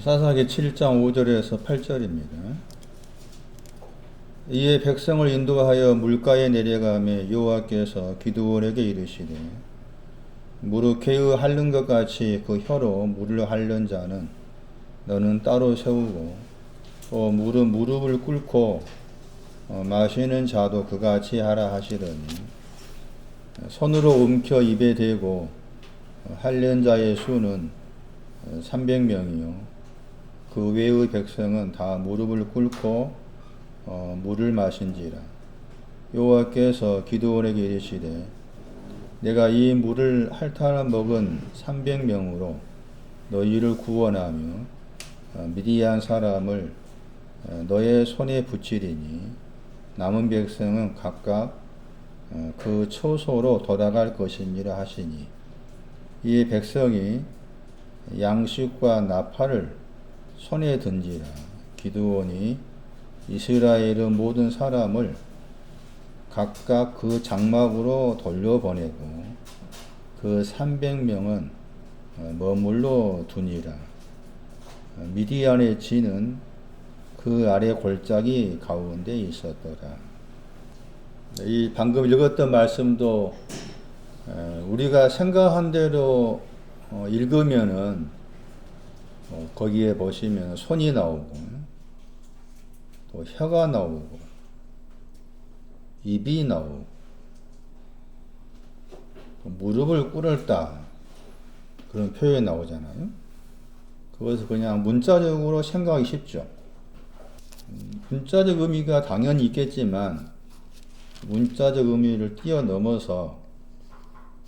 사사기 7장 5절에서 8절입니다. 이에 백성을 인도하여 물가에 내려가매 여호와께서 기드온에게 이르시되 무릇 개의 핥는 것 같이 그 혀로 물을 핥는 자는 너는 따로 세우고 또 무릎을 꿇고 마시는 자도 그같이 하라 하시더니 손으로 움켜 입에 대고 핥는 자의 수는 300명이요 그 외의 백성은 다 무릎을 꿇고 물을 마신지라. 여호와께서 기드온에게 이르시되 내가 이 물을 핥아 먹은 300명으로 너희를 구원하며 미디안 사람을 너의 손에 붙이리니 남은 백성은 각각 그 처소로 돌아갈 것이니라 하시니 이 백성이 양식과 나팔을 손에 든지라. 기드온이 이스라엘의 모든 사람을 각각 그 장막으로 돌려보내고 그 300명은 머물러 두니라. 미디안의 진은 그 아래 골짜기 가운데 있었더라. 이 방금 읽었던 말씀도 우리가 생각한 대로 읽으면은 거기에 보시면 손이 나오고 또 혀가 나오고 입이 나오고 무릎을 꿇었다 그런 표현이 나오잖아요. 그것을 그냥 문자적으로 생각하기 쉽죠. 문자적 의미가 당연히 있겠지만 문자적 의미를 뛰어넘어서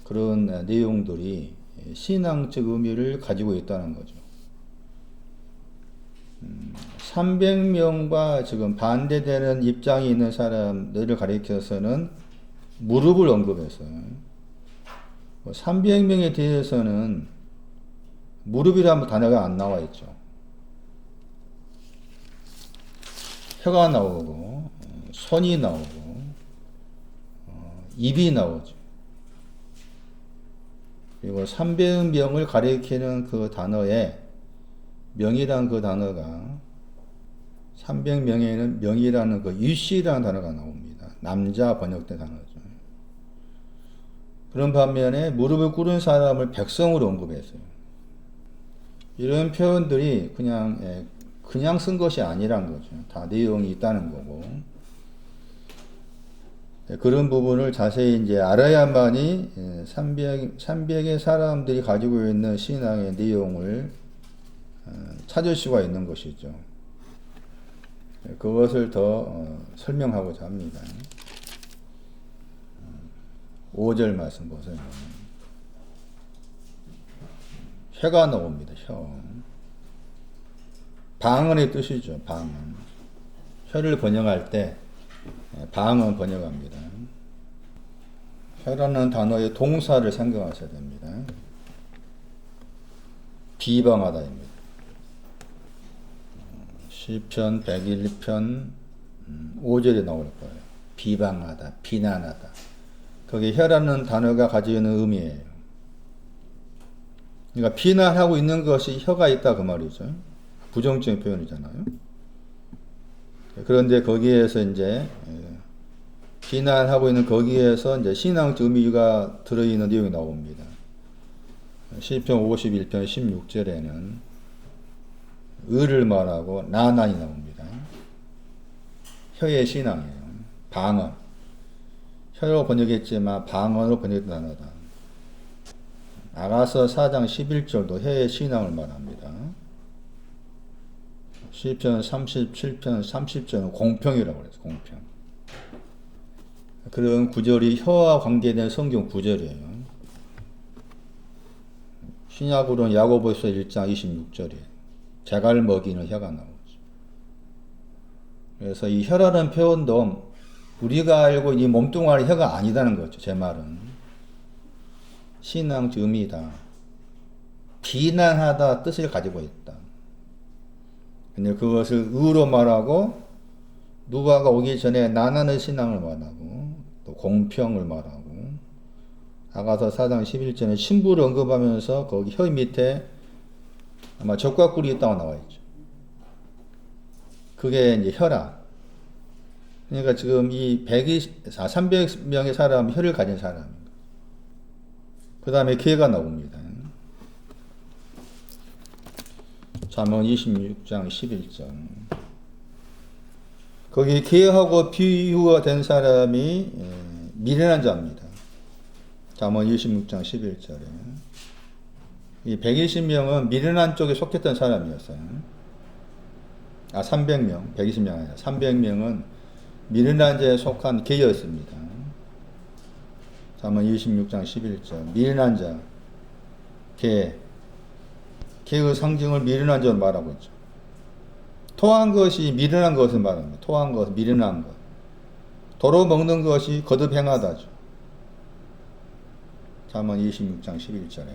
그런 내용들이 신앙적 의미를 가지고 있다는 거죠. 300명과 지금 반대되는 입장이 있는 사람들을 가리켜서는 무릎을 언급했어요. 300명에 대해서는 무릎이라는 단어가 안 나와 있죠. 혀가 나오고 손이 나오고 입이 나오죠. 그리고 300명을 가리키는 그 단어에 명이란 그 단어가 300명에는 명이라는 그 유씨라는 단어가 나옵니다. 남자 번역된 단어죠. 그런 반면에 무릎을 꿇은 사람을 백성으로 언급했어요. 이런 표현들이 그냥 쓴 것이 아니란 거죠. 다 내용이 있다는 거고. 그런 부분을 자세히 이제 알아야만이 300의 사람들이 가지고 있는 신앙의 내용을 찾을 수가 있는 것이죠. 그것을 더 설명하고자 합니다. 5절 말씀 보세요. 혀가 나옵니다. 혀. 방언의 뜻이죠. 방언. 혀를 번역할 때 방언 번역합니다. 혀라는 단어의 동사를 생각하셔야 됩니다. 비방하다입니다. 시편 101편 5절에 나올 거예요. 비방하다, 비난하다. 거기에 혀라는 단어가 가지고 있는 의미예요. 그러니까 비난하고 있는 것이 혀가 있다 그 말이죠. 부정적인 표현이잖아요. 그런데 거기에서 이제 비난하고 있는 거기에서 이제 신앙적 의미가 들어있는 내용이 나옵니다. 시편 51편 16절에는 의를 말하고 나난이 나옵니다. 혀의 신앙이에요. 방언. 혀로 번역했지만 방언으로 번역된 단어다. 아가서 4장 11절도 혀의 신앙을 말합니다. 시편 37편 30절은 공평이라고 그랬어요. 공평. 그런 구절이 혀와 관계된 성경 구절이에요. 신약으로는 야고보서 1장 26절이에요. 재갈 먹이는 혀가 나오죠. 그래서 이 혀라는 표현도 우리가 알고 이 몸뚱아리 혀가 아니다는 거죠. 제 말은. 신앙적 의미다. 비난하다 뜻을 가지고 있다. 근데 그것을 의로 말하고 누가가 오기 전에 나나는 신앙을 말하고 또 공평을 말하고 아가서 4장 11절에 신부를 언급하면서 거기 혀 밑에 아마 적과 꿀이 있다고 나와 있죠. 그게 이제 혀라. 그러니까 지금 이 300명의 사람 혀를 가진 사람입니다. 그 다음에 개가 나옵니다. 잠언 26장 11절. 거기 개하고 비유가 된 사람이 미련한 자입니다. 잠언 26장 11절에. 이 120명은 미련한 쪽에 속했던 사람이었어요. 300명, 120명 아니라 300명은 미련한 자에 속한 개였습니다. 잠언 26장 11절. 미련한 자, 개. 개의 상징을 미련한 자로 말하고 있죠. 토한 것이 미련한 것을 말합니다. 토한 것, 미련한 것. 도로 먹는 것이 거듭 행하다죠. 잠언 26장 11절에.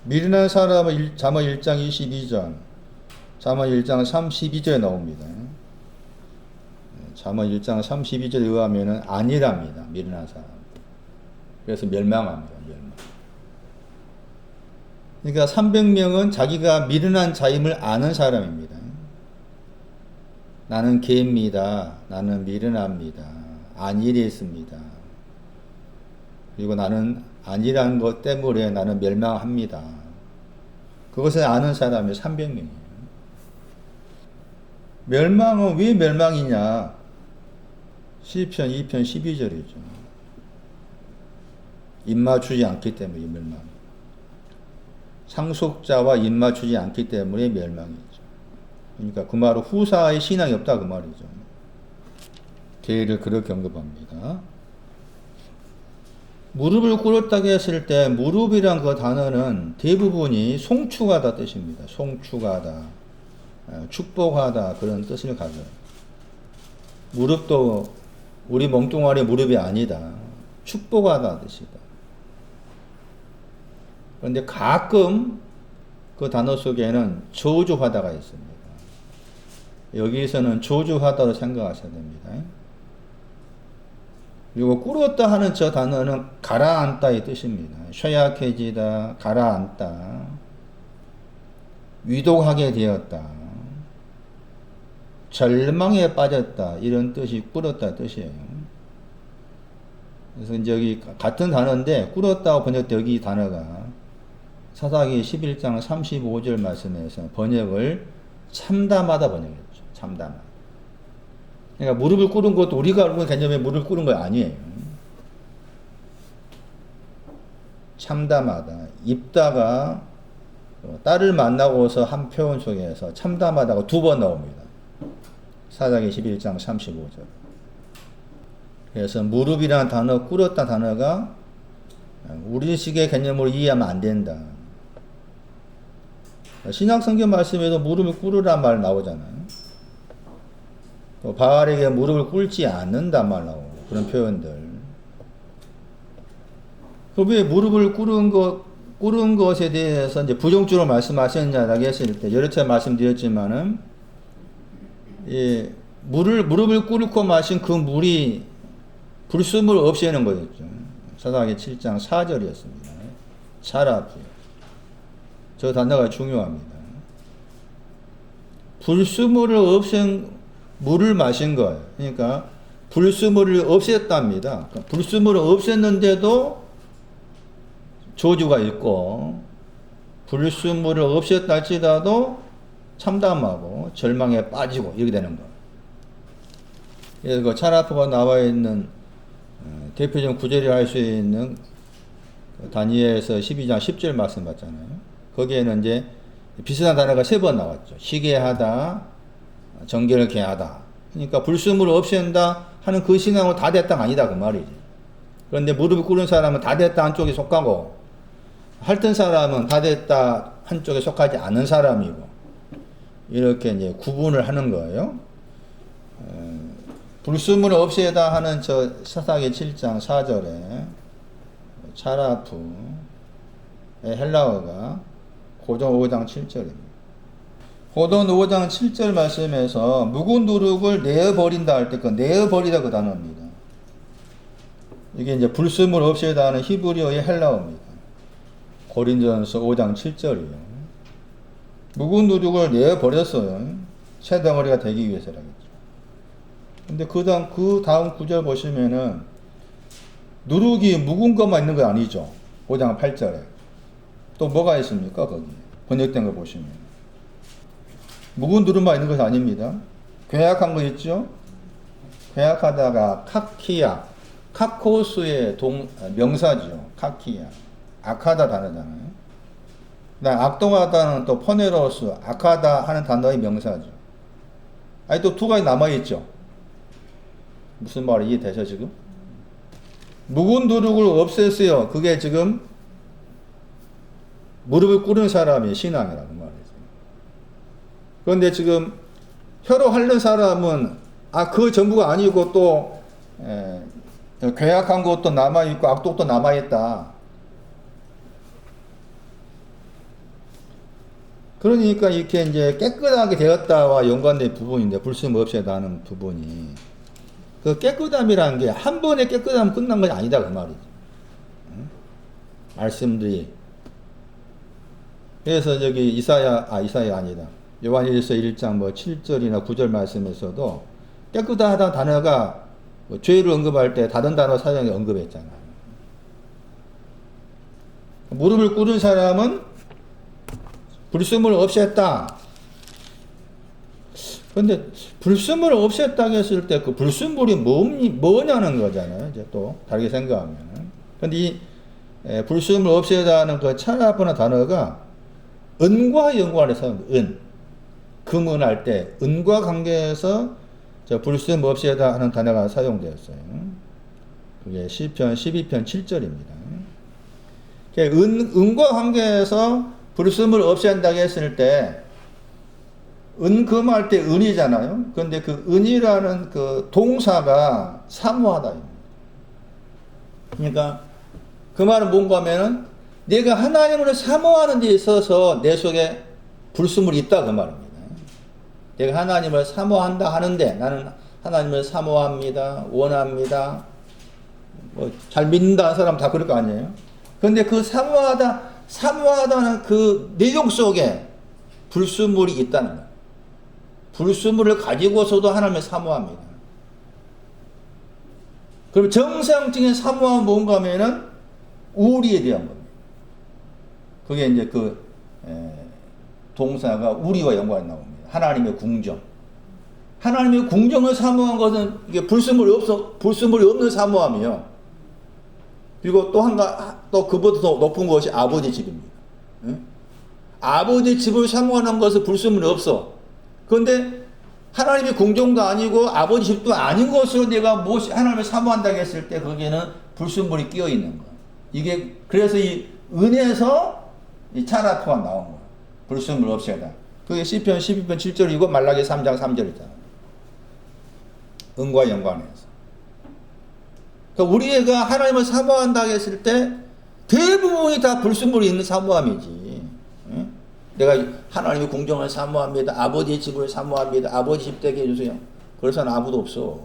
미련한 사람은 잠언 1장 22절, 잠언 1장 32절에 나옵니다. 잠언 1장 32절에 의하면 아니랍니다. 미련한 사람. 그래서 멸망합니다. 멸망. 그러니까 300명은 자기가 미련한 자임을 아는 사람입니다. 나는 개입니다. 나는 미련합니다. 안일이 있습니다. 그리고 나는 아니라는 것 때문에 나는 멸망합니다. 그것을 아는 사람이 300명이에요. 멸망은 왜 멸망이냐? 시편 2편 12절이죠. 입맞추지 않기 때문에 멸망. 상속자와 입맞추지 않기 때문에 멸망이죠. 그러니까 그 말은 후사의 신앙이 없다 그 말이죠. 계를 그렇게 언급합니다. 무릎을 꿇었다고 했을 때 무릎이란 그 단어는 대부분이 송축하다 뜻입니다. 송축하다, 축복하다 그런 뜻을 가져요. 무릎도 우리 몸뚱아리 무릎이 아니다. 축복하다 뜻이다. 그런데 가끔 그 단어 속에는 저주하다가 있습니다. 여기서는 저주하다로 생각하셔야 됩니다. 그리고 꿇었다 하는 저 단어는 가라앉다의 뜻입니다. 쇠약해지다, 가라앉다, 위독하게 되었다, 절망에 빠졌다 이런 뜻이 꿇었다 뜻이에요. 그래서 이제 여기 같은 단어인데 꿇었다고 번역된 여기 단어가 사사기 11장 35절 말씀에서 번역을 참담하다 번역했죠. 참담하다. 그러니까 무릎을 꿇은 것도 우리가 알고 있는 개념의 무릎을 꿇은 거 아니에요. 참담하다. 입다가 딸을 만나고서 한 표현 속에서 참담하다가 2번 나옵니다. 사사기 11장 35절. 그래서 무릎이라는 단어, 꿇었다 단어가 우리식의 개념으로 이해하면 안 된다. 신약 성경 말씀에도 무릎을 꿇으란 말 나오잖아요. 또 바알에게 무릎을 꿇지 않는단 말 나오고 그런 표현들. 왜 무릎을 꿇은 것에 대해서 이제 부정적으로 말씀하셨냐라고 했을 때 여러 차례 말씀드렸지만은 무릎을 꿇고 마신 그 물이 불순물 없애는 거였죠. 사사기 7장 4절이었습니다. 차라프. 저 단어가 중요합니다. 불순물을 없앤 물을 마신 거예요. 그러니까 불순물을 없앴답니다. 그러니까 불순물을 없앴는데도 저주가 있고 불순물을 없앴다 할지라도 참담하고 절망에 빠지고 이렇게 되는 거예요. 그래서 그 차라프가 나와 있는 대표적 구절이라 할 수 있는 다니엘에서 12장 10절 말씀 봤잖아요. 거기에는 이제 비슷한 단어가 3번 나왔죠. 시계하다, 정결을 개하다. 그러니까 불순물을 없앤다 하는 그 신앙은 다 됐다가 아니다 그 말이지. 그런데 무릎을 꿇은 사람은 다 됐다 한쪽에 속하고 핥은 사람은 다 됐다 한쪽에 속하지 않은 사람이고 이렇게 이제 구분을 하는 거예요. 불순물을 없애다 하는 저 사사기 7장 4절에 차라프의 헬라어가 고전 5장 7절입니다. 고전 5장 7절 말씀에서 묵은 누룩을 내어버린다 할 때 그 내어버리다 그 단어입니다. 이게 이제 불순물 없애다 하는 히브리어의 헬라어입니다. 고린전서 5장 7절이요. 묵은 누룩을 내버렸어요. 새 덩어리가 되기 위해서라겠죠. 근데 그 다음 구절 보시면은 누룩이 묵은 것만 있는 건 아니죠. 5장 8절에. 또 뭐가 있습니까? 거기. 번역된 거 보시면. 묵은 누룩만 있는 것이 아닙니다. 괴약한 거 있죠? 괴약하다가 카키야. 카코스의 명사죠. 카키야. 악하다 단어잖아요. 악동하다는 또 포네로스, 악하다 하는 단어의 명사죠. 아니 또 두 가지 남아있죠. 무슨 말이 이해되죠 지금? 묵은 누룩을 없애세요. 그게 지금 무릎을 꿇은 사람이 신앙이라는 말이죠. 그런데 지금 혀로 핥는 사람은 그 전부가 아니고 또 괴악한 것도 남아있고 악독도 남아있다. 그러니까 이렇게 이제 깨끗하게 되었다와 연관된 부분인데 불순 없애다 하는 부분이 그 깨끗함이라는 게 한 번에 깨끗하면 끝난 건 아니다 그 말이죠. 말씀들이 그래서 저기 이사야 아니다. 요한일서 1장 뭐 7절이나 9절 말씀에서도 깨끗하다 단어가 뭐 죄를 언급할 때 다른 단어 사용해 언급했잖아요. 무릎을 꿇은 사람은 불순물을 없앴다. 그런데 불순물을 없앴다고 했을 때 그 불순물이 뭐냐는 거잖아요. 이제 또 다르게 생각하면. 그런데 이 불순물을 없애다는 그 차라프나 단어가 은과 연관해서 사용합니다. 금은 할 때 은과 관계해서 불순물 없애다 하는 단어가 사용되었어요. 그게 시편 12편 7절입니다. 은과 관계해서 불순물을 없앤다고 했을 때 은금할 때 은이잖아요. 그런데 그 은이라는 그 동사가 사모하다. 그러니까 그 말은 뭔가 하면은 내가 하나님을 사모하는 데 있어서 내 속에 불순물이 있다 그 말입니다. 내가 하나님을 사모한다 하는데 나는 하나님을 사모합니다. 원합니다. 뭐 잘 믿는다는 사람 다 그럴 거 아니에요. 그런데 그 사모하다는 그 내용 속에 불순물이 있다는 거예요. 불순물을 가지고서도 하나님을 사모합니다. 그럼 정상적인 사모함은 뭔가 하면은 우리에 대한 겁니다. 그게 이제 그 동사가 우리와 연관이 나옵니다. 하나님의 궁정. 하나님의 궁정을 사모한 것은 이게 불순물이 없는 사모함이요. 그리고 또 그보다 더 높은 것이 아버지 집입니다. 응? 아버지 집을 사모하는 것은 불순물이 없어. 그런데 하나님의 궁정도 아니고 아버지 집도 아닌 것으로 내가 하나님을 사모한다고 했을 때 거기에는 불순물이 끼어 있는 거야. 이게 그래서 이 은에서 이 차라토가 나온 거야. 불순물 없애다. 그게 시편 12편 7절이고 말라기 3장 3절이잖아. 은과 연관해서. 그러니까 우리가 하나님을 사모한다고 했을 때 대부분이 다 불순물이 있는 사모함이지. 응? 내가 하나님의 궁정을 사모합니다. 아버지의 집을 사모합니다. 아버지 집 되게 해주세요. 그럴 사람 아무도 없어.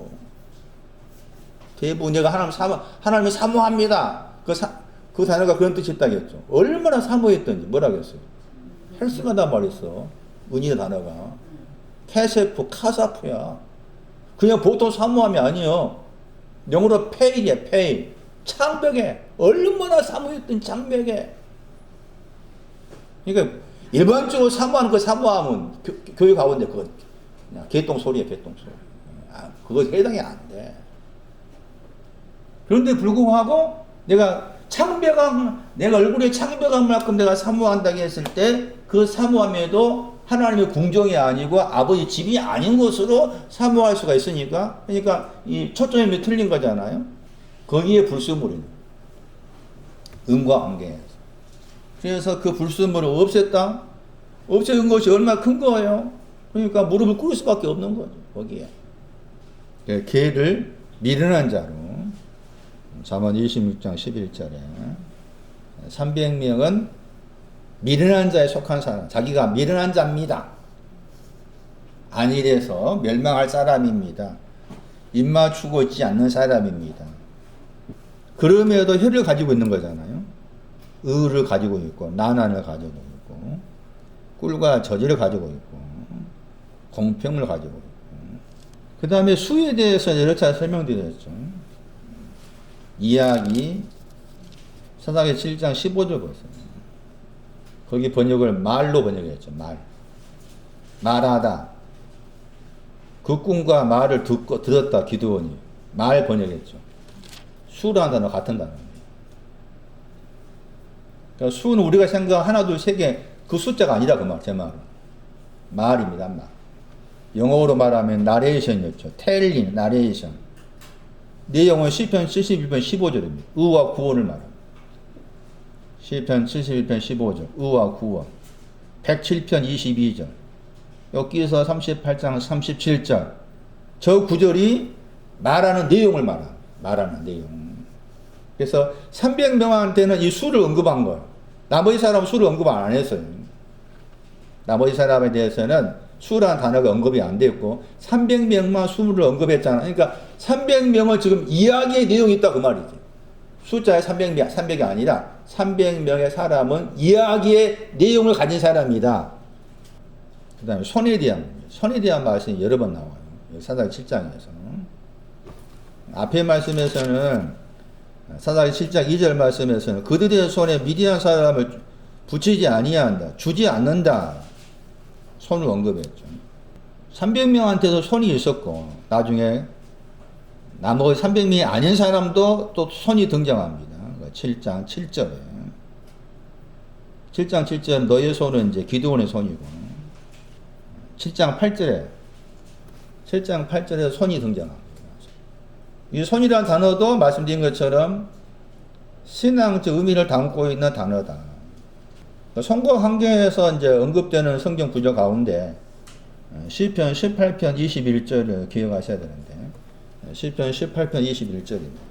대부분 내가 하나님을 사모합니다. 그 단어가 그런 뜻이 있다겠죠. 얼마나 사모했던지 뭐라고 했어요. 헬스가다 말했어. 은희의 단어가. 캐세프, 카사프야. 그냥 보통 사모함이 아니요. 영어로 페이에 페이. 창벽에. 얼마나 사모했던 창벽에. 그러니까 일반적으로 사모하는 그 사모함은 교회 가운데 그거 그냥 개똥 소리야, 개똥 소리. 그거 해당이 안 돼. 그런데 불구하고 내가 얼굴에 창벽함만큼 내가 사모한다고 했을 때 그 사모함에도 하나님의 궁정이 아니고 아버지 집이 아닌 것으로 사모할 수가 있으니까 그러니까 이 초점이 틀린 거잖아요. 거기에 불순물이 은과 관계해서. 그래서 그 불순물을 없앴다? 없애는 것이 얼마나 큰 거예요. 그러니까 무릎을 꿇을 수밖에 없는 거죠. 거기에. 개를 미련한 자로 잠언 26장 11절에 300명은 미련한 자에 속한 사람, 자기가 미련한 자입니다. 안일해서 멸망할 사람입니다. 입 맞추고 있지 않는 사람입니다. 그럼에도 혀를 가지고 있는 거잖아요. 의를 가지고 있고 난한을 가지고 있고 꿀과 저지를 가지고 있고 공평을 가지고 있고 그 다음에 수에 대해서 여러 차례 설명드렸죠. 이야기 사사기 7장 15절 보세요. 거기 번역을 말로 번역했죠. 말하다. 그 꿈과 말을 들었다 기드온이 말 번역했죠. 수라는 단어 같은 단어입니다. 그러니까 수는 우리가 생각 하나 둘 세 개 그 숫자가 아니라 그 말, 제 말은 말입니다. 말. 영어로 말하면 나레이션이었죠. 텔링, 나레이션. 내용은 시편 71편 15절입니다. 의와 구원을 말합니다. 시편 71편 15절 의와 구원. 107편 22절 여기서 38장 37절 저 구절이 말하는 내용을 말하는 내용. 그래서 300명한테는 이 수를 언급한 거예요. 나머지 사람은 수를 언급 안 했어요. 나머지 사람에 대해서는 수라는 단어가 언급이 안 됐고 300명만 수를 언급했잖아. 그러니까 300명은 지금 이야기의 내용이 있다 그 말이지. 숫자에 300이 아니라 300명의 사람은 이야기의 내용을 가진 사람이다. 그 다음에 손에 대한 말씀이 여러 번 나와요. 사사기 7장에서. 앞에 말씀에서는 사사기 7장 2절 말씀에서는 그들의 손에 미디안 사람을 붙이지 아니한다. 주지 않는다. 손을 언급했죠. 300명한테도 손이 있었고 나중에 나머지 300명이 아닌 사람도 또 손이 등장합니다. 7장 7절에 7장 7절 너의 손은 이제 기드온의 손이고 7장 8절에 손이 등장합니다. 이 손이라는 단어도 말씀드린 것처럼 신앙적 의미를 담고 있는 단어다. 성과 관계에서 이제 언급되는 성경 구절 가운데 시편 18편 21절을 기억하셔야 되는데 시편 18편 21절입니다.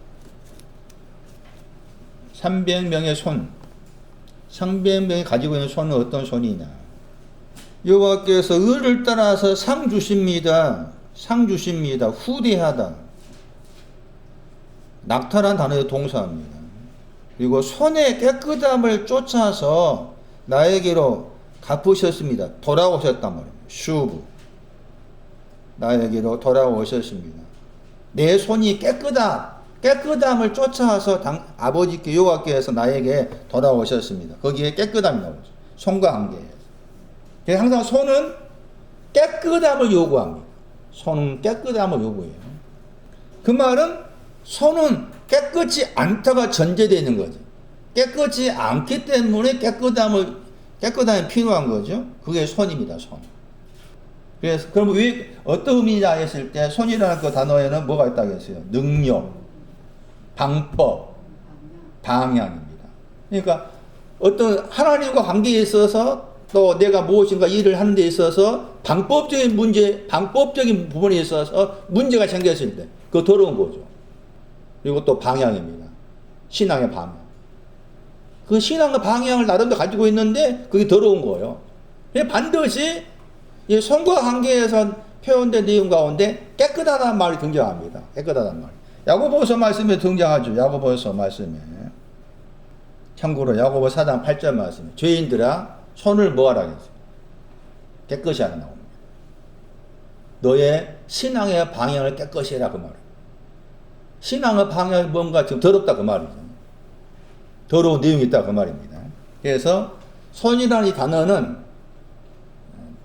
300명의 손 300명이 가지고 있는 손은 어떤 손이냐 여호와께서 의를 따라서 상 주십니다. 후대하다 낙타란 단어의 동사입니다. 그리고 손의 깨끗함을 쫓아서 나에게로 갚으셨습니다. 돌아오셨단 말입니다. 슈브 나에게로 돌아오셨습니다. 내 손이 깨끗함을 쫓아서 아버지께 여호와께서 나에게 돌아오셨습니다. 거기에 깨끗함이 나오죠. 손과 관계에서. 그래서 항상 손은 깨끗함을 요구합니다. 손은 깨끗함을 요구해요. 그 말은 손은 깨끗이 않다가 전제되어 있는 거죠. 깨끗이 않기 때문에 깨끗함이 필요한 거죠. 그게 손입니다. 손. 그래서 그럼 왜 어떤 의미냐 했을 때 손이라는 그 단어에는 뭐가 있다고 했어요? 능력, 방법, 방향입니다. 그러니까 어떤 하나님과 관계에 있어서 또 내가 무엇인가 일을 하는 데 있어서 방법적인 부분에 있어서 문제가 생겼을 때 그거 더러운 거죠. 그리고 또 방향입니다. 신앙의 방향. 그 신앙의 방향을 나름대로 가지고 있는데 그게 더러운 거예요. 반드시 이 손과 관계에서 표현된 내용 가운데 깨끗하다는 말이 등장합니다. 깨끗하다는 말. 야고보서 말씀에 등장하죠. 야고보서 말씀에. 참고로 야고보 4장 8절 말씀에 죄인들아 손을 뭐하라 했어요? 깨끗이 하라 나옵니다. 너의 신앙의 방향을 깨끗이 해라 그 말이에요. 신앙의 방향이 뭔가 지금 더럽다 그 말이죠. 더러운 내용이 있다 그 말입니다. 그래서 손이라는 이 단어는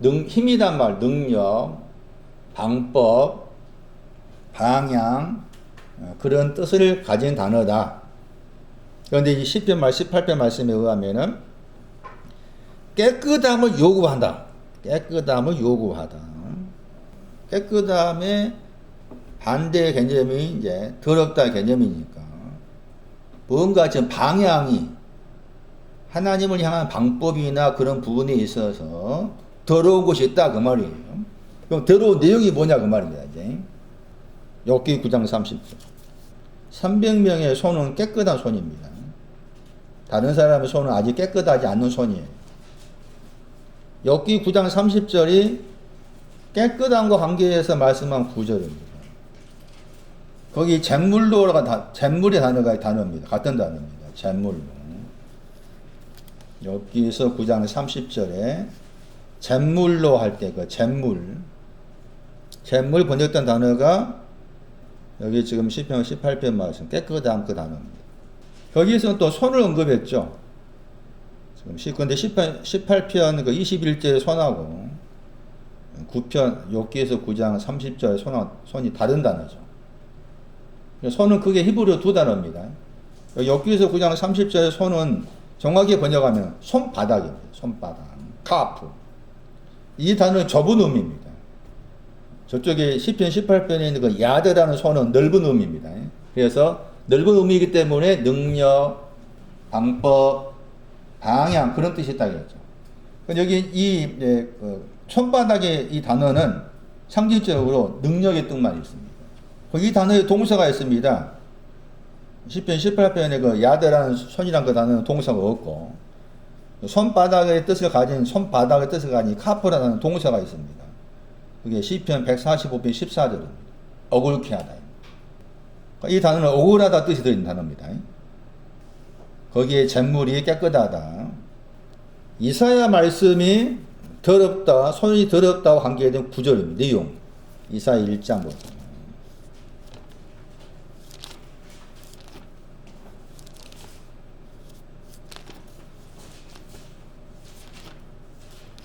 힘이란 말, 능력, 방법, 방향 그런 뜻을 가진 단어다. 그런데 이 10편 18편 말씀에 의하면은 깨끗함을 요구한다. 깨끗함의 반대 개념이 이제 더럽다 개념이니까 뭔가 지금 방향이 하나님을 향한 방법이나 그런 부분에 있어서 더러운 것이 있다 그 말이에요. 그럼 더러운 내용이 뭐냐 그 말입니다. 이제 욥기 9장 30절 300명의 손은 깨끗한 손입니다. 다른 사람의 손은 아직 깨끗하지 않는 손이에요. 욥기 9장 30절이 깨끗함과 관계해서 말씀한 구절입니다. 거기 잿물이 단어가 단어입니다. 같은 단어입니다. 잿물로. 여기서 9장 30절에 잿물로 할 때 그 잿물 번역된 단어가 여기 지금 시편 18편 말씀 깨끗함 그 단어입니다. 거기에서는 또 손을 언급했죠. 지금 근데 18편 그 21절의 손하고 9편 욥기에서 9장 30절의 손이 다른 단어죠. 손은 그게 히브리어 두 단어입니다. 욥기에서 9장 30절의 손은 정확히 번역하면 손바닥입니다. 손바닥, 카프. 이 단어는 좁은 의미입니다. 저쪽에 시편 18편에 있는 그 야드라는 손은 넓은 의미입니다. 그래서 넓은 의미이기 때문에 능력, 방법, 방향 그런 뜻이 있다고 했죠. 여기 이 손바닥의 이 단어는 상징적으로 능력의 뜻만 있습니다. 이 단어에 동사가 있습니다. 시편 18편에 그 야드라는 손이란 그 단어는 동사가 없고 손바닥의 뜻을 가진 카프라는 동사가 있습니다. 그게 시편 145편 14절입니다. 억울케 하다. 이 단어는 억울하다 뜻이 들어있는 단어입니다. 거기에 잿물이 깨끗하다. 이사야 말씀이 더럽다, 손이 더럽다고 관계된 구절입니다. 내용. 이사야 1장 보세요.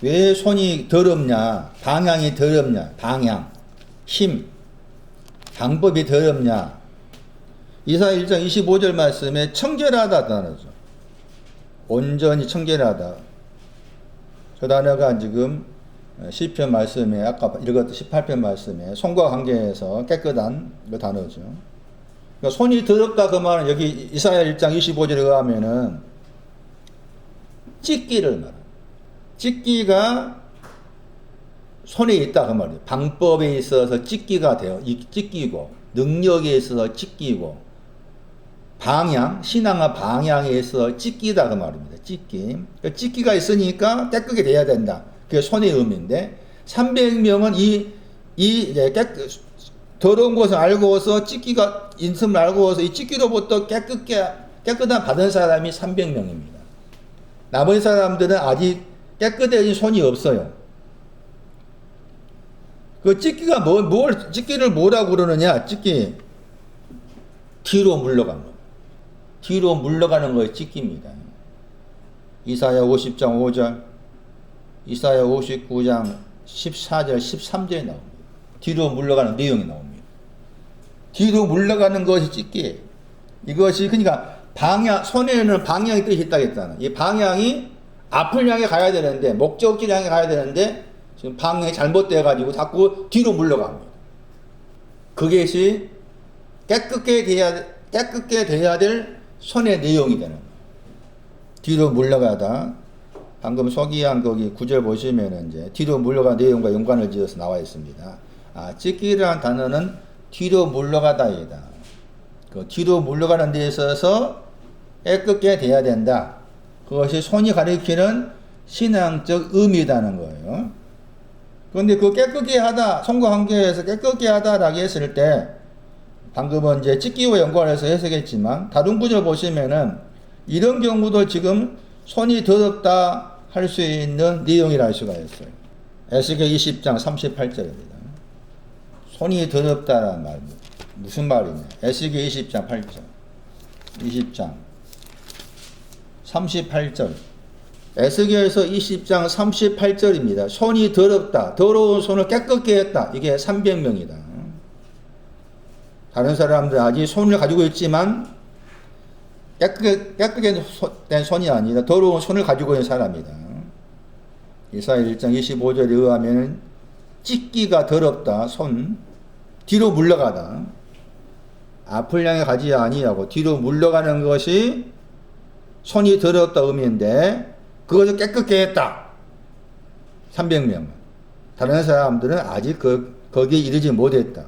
왜 손이 더럽냐? 방향이 더럽냐? 방향, 힘, 방법이 더럽냐? 이사야 1장 25절 말씀에 청결하다 단어죠. 온전히 청결하다. 저 단어가 지금 시편 말씀에 아까 읽었던 18편 말씀에 손과 관계해서 깨끗한 그 단어죠. 그러니까 손이 더럽다 그 말은 여기 이사야 1장 25절에 의하면은 찢기를 말합니다. 찢기가 손에 있다 그 말이에요. 방법에 있어서 찢기가 돼요. 찢기고 능력에 있어서 찢기고 방향, 신앙의 방향에 있어서 찢기다 그 말입니다. 찢기. 그러니까 찢기가 있으니까 깨끗게 돼야 된다. 그게 손의 의미인데 300명은 더러운 것을 알고서 찢기가 있음을 알고서 이 찢기로부터 깨끗한 받은 사람이 300명입니다. 나머지 사람들은 아직 깨끗해진 손이 없어요. 그 찢기가 찢기를 뭐라고 그러느냐? 찢기. 뒤로 물러가는 거. 뒤로 물러가는 거에 찢깁니다. 이사야 50장 5절, 이사야 59장 14절, 13절에 나옵니다. 뒤로 물러가는 내용이 나옵니다. 뒤로 물러가는 것이 찢기. 이것이 그러니까 손에는 방향이 뜻이 있다고 했잖아. 이 방향이 앞을 향해 가야 되는데, 목적지를 향해 가야 되는데, 지금 방향이 잘못되어가지고 자꾸 뒤로 물러갑니다. 그것이 깨끗게 돼야 될 손의 내용이 되는 거예요. 뒤로 물러가다. 방금 소개한 거기 9절 보시면은 이제 뒤로 물러간 내용과 연관을 지어서 나와 있습니다. 찢기라는 단어는 뒤로 물러가다이다. 그 뒤로 물러가는 데 있어서 깨끗게 돼야 된다. 그것이 손이 가리키는 신앙적 의미다는 거예요. 그런데 그 깨끗게 하다, 손과 관계에서 깨끗게 하다라고 했을 때, 방금은 이제 찢기와 연관해서 해석했지만, 다른 구절 보시면은, 이런 경우도 지금 손이 더럽다 할 수 있는 내용이라 할 수가 있어요. 에스겔 20장 38절입니다. 손이 더럽다라는 말, 무슨 말이냐? 에스겔 20장 8절. 20장 38절. 에스겔서 20장 38절입니다. 손이 더럽다. 더러운 손을 깨끗게 했다. 이게 300명이다. 다른 사람들 아직 손을 가지고 있지만 깨끗게 된 손이 아니라 더러운 손을 가지고 있는 사람이다. 이사야 1장 25절에 의하면 찢기가 더럽다. 손. 뒤로 물러가다. 앞을 향해 가지 아니하고 뒤로 물러가는 것이 손이 더럽다 의미인데 그것을 깨끗게 했다. 300명. 다른 사람들은 아직 거기에 이르지 못했다.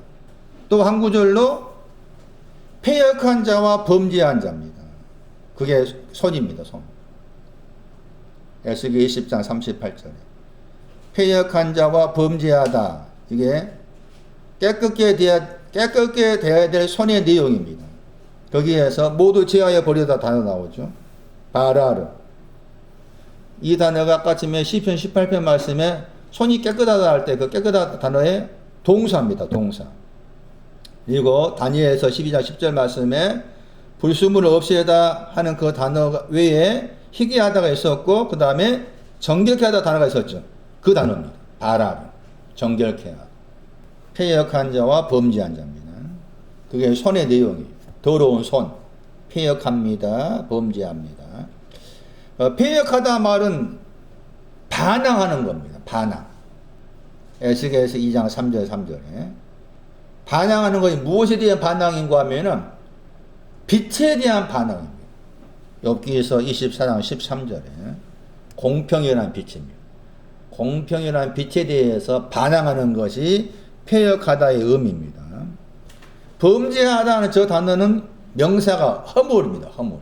또 한 구절로 패역한 자와 범죄한 자입니다. 그게 손입니다. 손. 에스겔 20장 38절에 패역한 자와 범죄하다. 이게 깨끗게 돼야 될 손의 내용입니다. 거기에서 모두 제하여 버리다 단어 나오죠. 바라르. 이 단어가 아까 처음에 시편 18편 말씀에 손이 깨끗하다 할 때 그 깨끗하다 단어의 동사입니다. 동사. 그리고 다니엘서 12장 10절 말씀에 불순물을 없애다 하는 그 단어 외에 희귀하다가 있었고 그 다음에 정결케 하다 단어가 있었죠. 그 단어입니다. 바라, 정결케 하다. 패역한 자와 범죄한 자입니다. 그게 손의 내용이에요. 더러운 손, 패역합니다. 범죄합니다. 패역하다 말은 반항하는 겁니다. 반항. 에스겔서 2장 3절 3절에 반항하는 것이 무엇에 대한 반항인가 하면은 빛에 대한 반항입니다. 욥기서 24장 13절에 공평이라는 빛입니다. 공평이라는 빛에 대해서 반항하는 것이 패역하다의 의미입니다. 범죄하다는 저 단어는 명사가 허물입니다. 허물.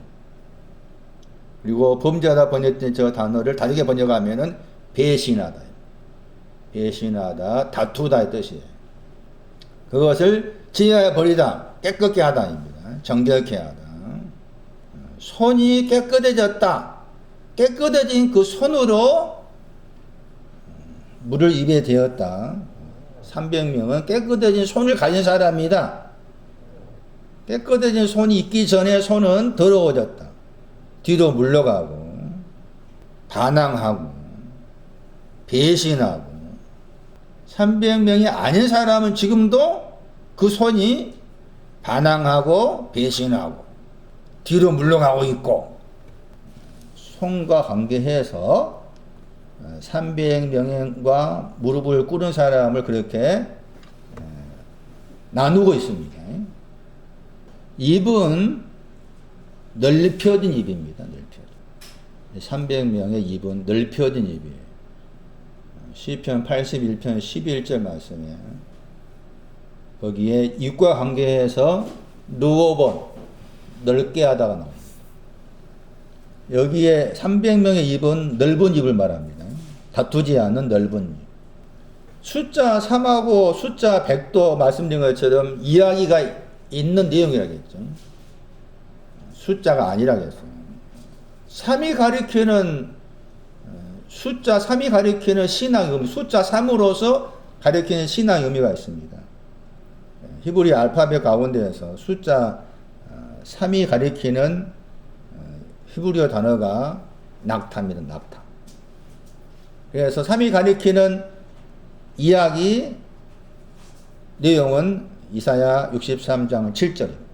그리고 범죄하다 번역된 저 단어를 다르게 번역하면은 배신하다. 배신하다, 다투다의 뜻이에요. 그것을 지하에 버리다, 깨끗게 하다입니다. 정결케 하다. 손이 깨끗해졌다. 깨끗해진 그 손으로 물을 입에 대었다. 300명은 깨끗해진 손을 가진 사람이다. 깨끗해진 손이 있기 전에 손은 더러워졌다. 뒤로 물러가고 반항하고 배신하고 300명이 아닌 사람은 지금도 그 손이 반항하고 배신하고 뒤로 물러가고 있고 손과 관계해서 300명과 무릎을 꿇은 사람을 그렇게 나누고 있습니다. 입은 널리 펴진 입입니다. 널리 펴진. 300명의 입은 널리 펴진 입이에요. 시편 81편 11절 말씀에 거기에 입과 관계해서 누워본 넓게 하다가 나옵니다. 여기에 300명의 입은 넓은 입을 말합니다. 다투지 않는 넓은 입. 숫자 3하고 숫자 100도 말씀드린 것처럼 이야기가 있는 내용이라겠죠. 숫자가 아니라겠어요. 3이 가리키는 숫자 3이 가리키는 신앙 의미, 숫자 3으로서 가리키는 신앙 의미가 있습니다. 히브리 알파벳 가운데에서 숫자 3이 가리키는 히브리어 단어가 낙타입니다. 낙타. 그래서 3이 가리키는 이야기 내용은 이사야 63장 7절입니다.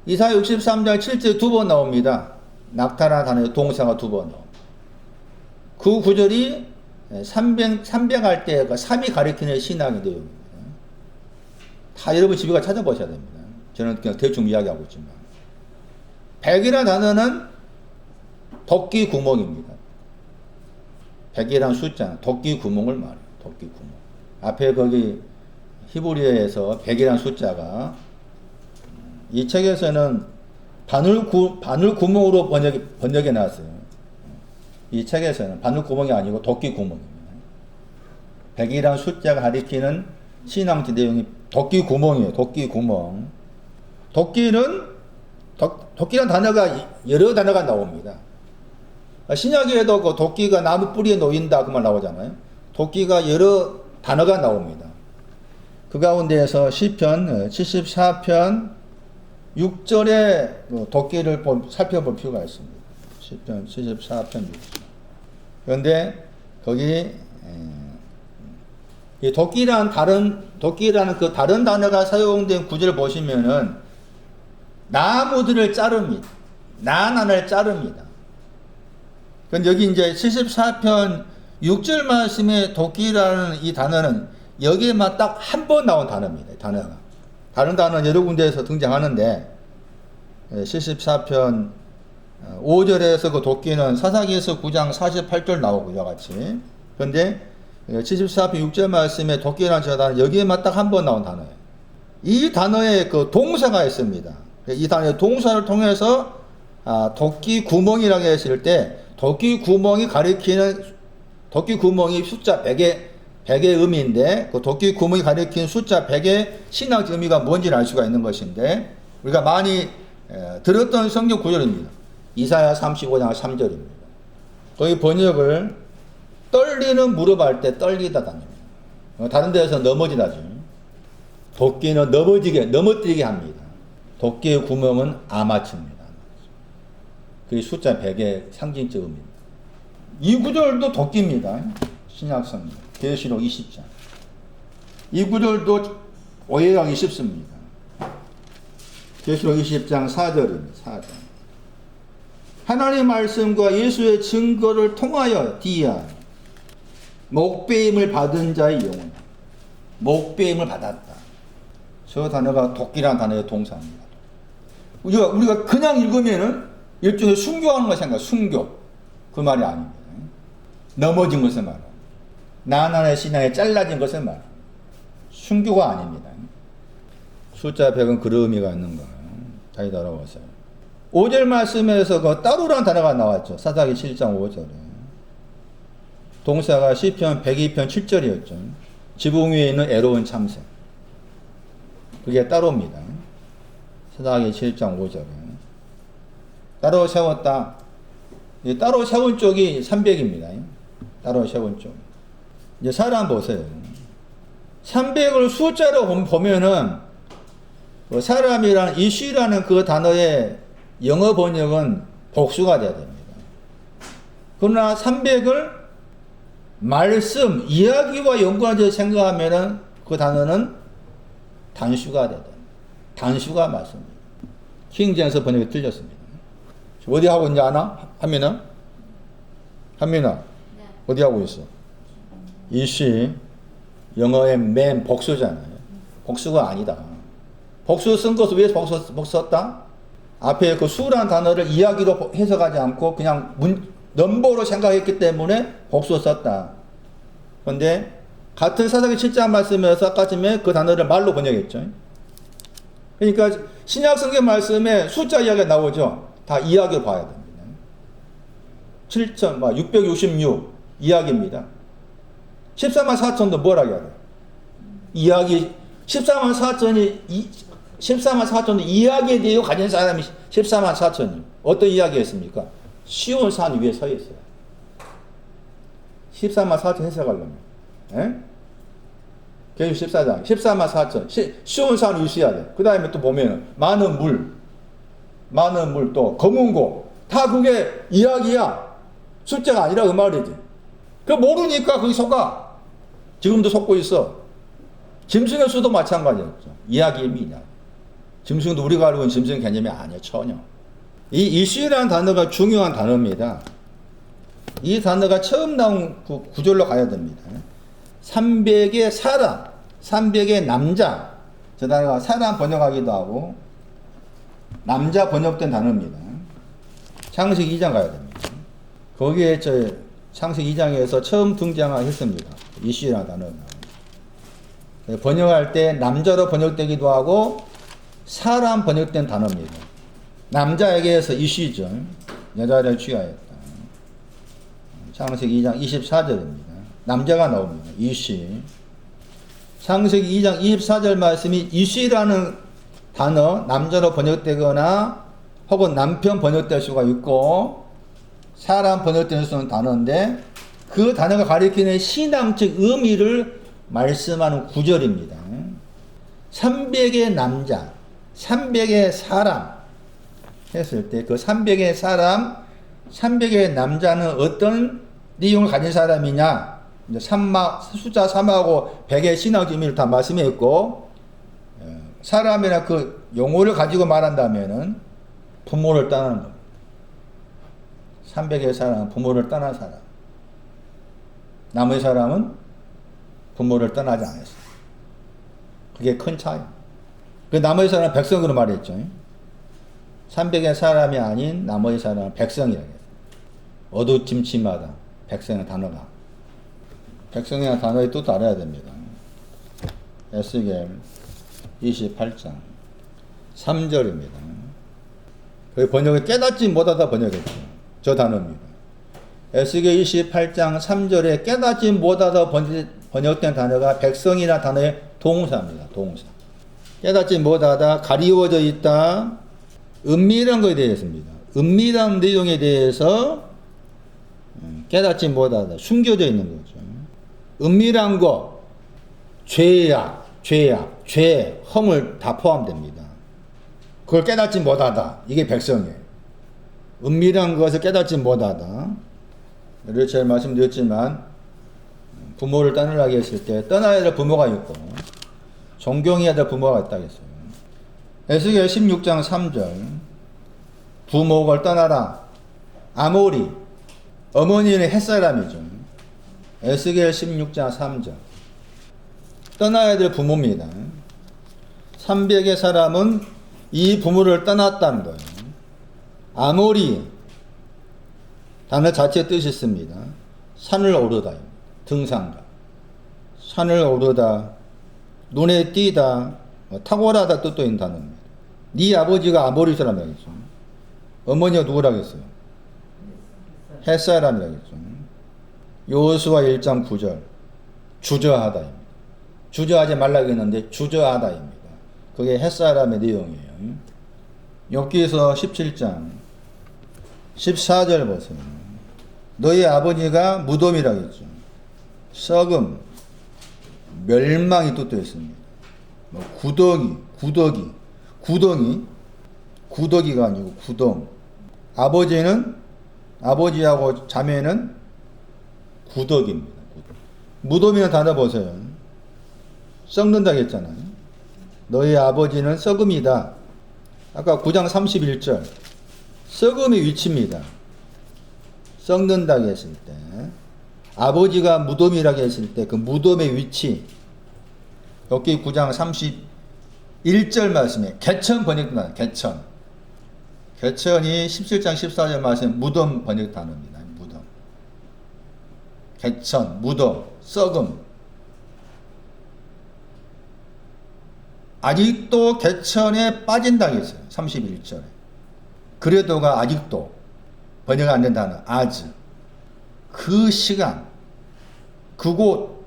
이사야 63장 7절 두 번 나옵니다. 낙타라는 단어의 동사가 두 번 나옵니다. 그 구절이 300 할 때 3이 가리키는 신앙의 내용입니다. 다 여러분 집에 가서 찾아보셔야 됩니다. 저는 그냥 대충 이야기하고 있지만. 100이라는 단어는 도끼 구멍입니다. 100이라는 숫자는 도끼 구멍을 말해요. 도끼 구멍. 앞에 거기 히브리어에서 100이라는 숫자가 이 책에서는 바늘 구멍으로 번역해 놨어요. 이 책에서는 바늘 구멍이 아니고 도끼 구멍입니다. 100이라는 숫자가 가리키는 신앙지 내용이 도끼 구멍이에요. 도끼 구멍. 도끼라는 단어가 여러 단어가 나옵니다. 신약에도 그 도끼가 나무 뿌리에 놓인다 그 말 나오잖아요. 도끼가 여러 단어가 나옵니다. 그 가운데에서 시편 74편 6절에 도끼를 살펴볼 필요가 있습니다. 시편 74편 6절. 그런데 거기 이 도끼라는 그 다른 단어가 사용된 구절을 보시면은 나무들을 자릅니다. 나난을 자릅니다. 그런데 여기 이제 74편 6절 말씀에 도끼라는 이 단어는 여기에만 딱 한 번 나온 단어입니다. 단어가. 다른 단어는 여러 군데에서 등장하는데 74편 5절에서 그 도끼는 사사기에서 9장 48절 나오고 이와 같이. 그런데 74편 6절 말씀에 도끼라는 저 단어 여기에만 딱 한 번 나온 단어예요. 이 단어에 그 동사가 있습니다. 이 단어의 동사를 통해서 도끼 구멍이라고 했을 때 도끼 구멍이 가리키는 도끼 구멍이 숫자 100의 의미인데 그 도끼 구멍이 가리키는 숫자 100의 신학 의미가 뭔지를 알 수가 있는 것인데 우리가 많이 들었던 성경 구절입니다. 이사야 35장 3절입니다. 거기 번역을 떨리는 무릎 할 때 떨리다 답니다. 다른 데에서 넘어지다죠. 도끼는 넘어뜨리게 합니다. 도끼의 구멍은 아마추입니다. 그게 숫자 100의 상징적 의미입니다. 이 구절도 도끼입니다. 신약성경 계시록 20장. 이 구절도 오해하기 쉽습니다. 계시록 20장 4절입니다. 4절. 하나님의 말씀과 예수의 증거를 통하여 디아 목배임을 받은 자의 영혼. 목배임을 받았다. 저 단어가 도끼라는 단어의 동사입니다. 우리가 그냥 읽으면은 일종의 순교하는 것이 아니라 순교. 그 말이 아닙니다. 넘어진 것을 말합니다. 나나의 신앙에 잘라진 것을 말합니다. 순교가 아닙니다. 숫자 100은 그런 의미가 있는 거예요. 다시 돌아오세요. 5절 말씀에서 그 따로라는 단어가 나왔죠. 사사기 7장 5절에. 동사가 시편 102편 7절이었죠. 지붕 위에 있는 애로운 참새. 그게 따로입니다. 사사기 7장 5절에. 따로 세웠다. 따로 세운 쪽이 300입니다. 따로 세운 쪽. 이제 사람 보세요. 300을 숫자로 보면은 사람이란 이슈라는 그 단어의 영어 번역은 복수가 돼야 됩니다. 그러나 300을 말씀, 이야기와 연관해서 생각하면은 그 단어는 단수가 돼야 됩니다. 단수가 맞습니다. 킹제임스 번역이 틀렸습니다. 어디 하고 있는지 아나? 한민아? 네. 어디 하고 있어? 이시 영어의 맨 복수잖아요. 복수가 아니다. 복수 쓴 것을 왜 복수 썼다? 앞에 그 수라는 단어를 이야기로 해석하지 않고 그냥 넘버로 생각했기 때문에 복수 썼다. 그런데 같은 사사기 7장 말씀에서 아까 전에 그 단어를 말로 번역했죠. 그러니까 신약 성경 말씀에 숫자 이야기가 나오죠. 다 이야기로 봐야 됩니다. 666 이야기입니다. 14만 4천도 뭐라고 해야 돼요? 이야기 14만 4천이 이야기에 대해 가진 사람이 14만 4천이 어떤 이야기였습니까? 시온 산 위에 서 있어요. 14만 4천 해석하려면 계시록 14장 14만 4천 시온 산 위에 있어야 돼. 그 다음에 또 보면 많은 물 또 검은 고 다 그게 이야기야. 숫자가 아니라 그 말이지. 그 모르니까 거기 속아. 지금도 속고 있어. 짐승의 수도 마찬가지였죠. 이야기입니다. 짐승도 우리가 알고 있는 짐승 개념이 아니에요. 전혀. 이 이슈라는 단어가 중요한 단어입니다. 이 단어가 처음 나온 구절로 가야 됩니다. 300의 사람, 300의 남자. 저 단어가 사람 번역하기도 하고 남자 번역된 단어입니다. 창세기 2장 가야 됩니다. 거기에 창세기 2장에서 처음 등장했습니다. 이슈라는 단어가. 번역할 때 남자로 번역되기도 하고 사람 번역된 단어입니다. 남자에게서 이슈죠. 여자를 취하였다. 창세기 2장 24절입니다. 남자가 나옵니다. 이슈. 창세기 2장 24절 말씀이 이슈라는 단어 남자로 번역되거나 혹은 남편 번역될 수가 있고 사람 번역될 수 있는 단어인데 그 단어가 가리키는 신앙적 의미를 말씀하는 구절입니다. 300의 남자, 300의 사람 했을 때 그 300의 사람, 300의 남자는 어떤 내용을 가진 사람이냐? 이제 숫자 3하고 100의 신앙적 의미를 다 말씀했고 사람이나 그 용어를 가지고 말한다면은 부모를 떠나는 겁니다. 300의 사람은 부모를 떠난 사람. 나머지 사람은 부모를 떠나지 않았어요. 그게 큰 차이. 그 나머지 사람은 백성으로 말했죠. 300의 사람이 아닌 나머지 사람은 백성이라고 했어요. 어두침침하다. 백성의 단어가. 백성의 단어의 뜻도 알아야 됩니다. 에스겔 28장 3절입니다. 그 번역을 깨닫지 못하다 번역했죠. 저 단어입니다. 에스겔 28장 3절에 깨닫지 못하다 번역된 단어가 백성이라는 단어의 동사입니다. 동사. 깨닫지 못하다, 가리워져 있다, 은밀한 것에 대해서입니다. 은밀한 내용에 대해서 깨닫지 못하다. 숨겨져 있는 거죠. 은밀한 거, 죄악, 죄, 허물 다 포함됩니다. 그걸 깨닫지 못하다. 이게 백성이에요. 은밀한 것을 깨닫지 못하다. 이렇게 제가 말씀드렸지만 부모를 떠나려고 했을 때 떠나야 될 부모가 있고 존경해야 될 부모가 있다고 했어요. 에스겔 16장 3절 부목을 떠나라. 아모리 어머니는 햇사람이죠. 에스겔 16장 3절 떠나야 될 부모입니다. 300의 사람은 이 부모를 떠났다는 거예요. 아모리 단어 자체의 뜻이 있습니다. 산을 오르다, 등산가. 산을 오르다, 눈에 띄다, 탁월하다 뜻도 있는 단어입니다. 네 아버지가 아모리 사람이라겠죠. 어머니가 누구라겠어요? 햇사람이라겠죠. 여호수아 1장 9절 주저하다입니다. 주저하지 말라고 했는데 주저하다입니다. 그게 햇사람의 내용이에요. 욥기서 17장 14절 보세요. 너희 아버지가 무덤이라겠죠. 썩음, 멸망이 뜻도 있습니다. 구더기가 아니고 구덩. 아버지하고 자매는 구더기입니다. 무덤이라는 단어 보세요. 썩는다고 했잖아요. 너희 아버지는 썩음이다. 아까 9장 31절 썩음의 위치입니다. 썩는다고 했을 때 아버지가 무덤이라고 했을 때 그 무덤의 위치 여기 9장 31절 말씀에 개천 번역단어 개천이 17장 14절 말씀 무덤 번역 단어입니다. 무덤 개천 무덤 썩음 아직도 개천에 빠진다고 했어요. 31절에 그래도가 아직도 번역 안 된 단어 아즈 그 시간 그곳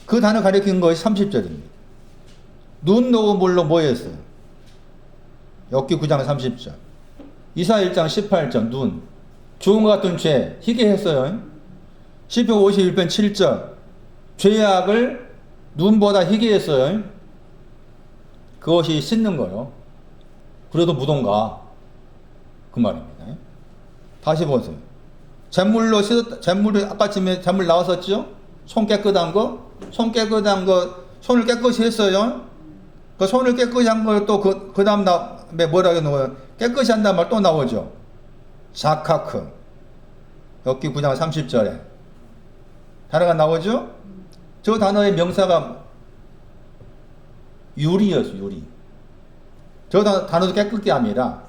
그 단어 가리킨 것이 30절입니다. 눈 녹은 물로 뭐 했어요? 욥기 9장 30절 이사 1장 18절 눈 죽음 같은 죄 희게 했어요. 시편 51편 7절 죄악을 눈보다 희게 했어요. 그것이 씻는 거요. 그래도 무덤가 그 말입니다. 다시 보세요. 잿물로 잿물이 아까쯤에 잿물 나왔었죠? 손 깨끗한 거 손을 깨끗이 했어요. 그 손을 깨끗이 한 걸 또 그 다음에 뭐라고 나와요? 깨끗이 한다는 말 또 나오죠. 자카크 욥기 9장 30절에 단어가 나오죠? 저 단어의 명사가 유리였어요. 유리. 저 단어도 깨끗게 함이라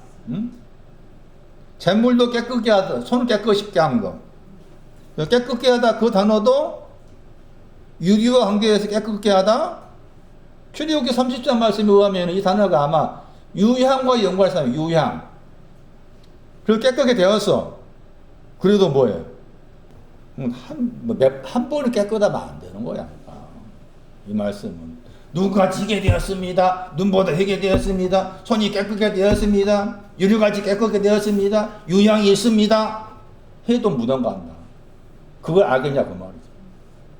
잿물도 깨끗게 하다 손을 깨끗게 한 거 깨끗게 하다 그 단어도 유리와 관계해서 깨끗게 하다 출애굽기 30장 말씀에 의하면 이 단어가 아마 유향과 연관해서 유향 그리고 깨끗게 되었어. 그래도 뭐예요? 한 번은 깨끗하면 안 되는 거야. 이 말씀은 눈같이 희게 되었습니다. 눈보다 희게 되었습니다. 손이 깨끗게 되었습니다. 유리같이 깨끗게 되었습니다. 유향이 있습니다. 해도 무덤 간다. 그걸 알겠냐 그 말이죠.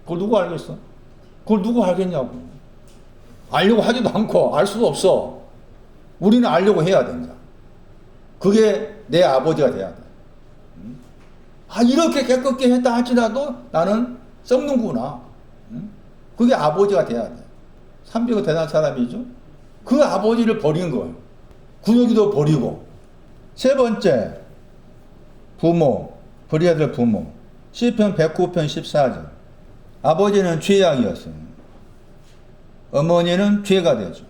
그걸 누구 알겠어? 그걸 누구 알겠냐고. 알려고 하지도 않고 알 수도 없어. 우리는 알려고 해야 된다. 그게 내 아버지가 돼야 돼. 이렇게 깨끗게 했다 할지라도 나는 썩는구나. 그게 아버지가 돼야 돼. 삼비가 대단한 사람이죠. 그 아버지를 버린 거예요. 구더기도 버리고. 세 번째 부모 버려야 될 부모 시편 109편 14절 아버지는 죄악이었어요. 어머니는 죄가 되죠.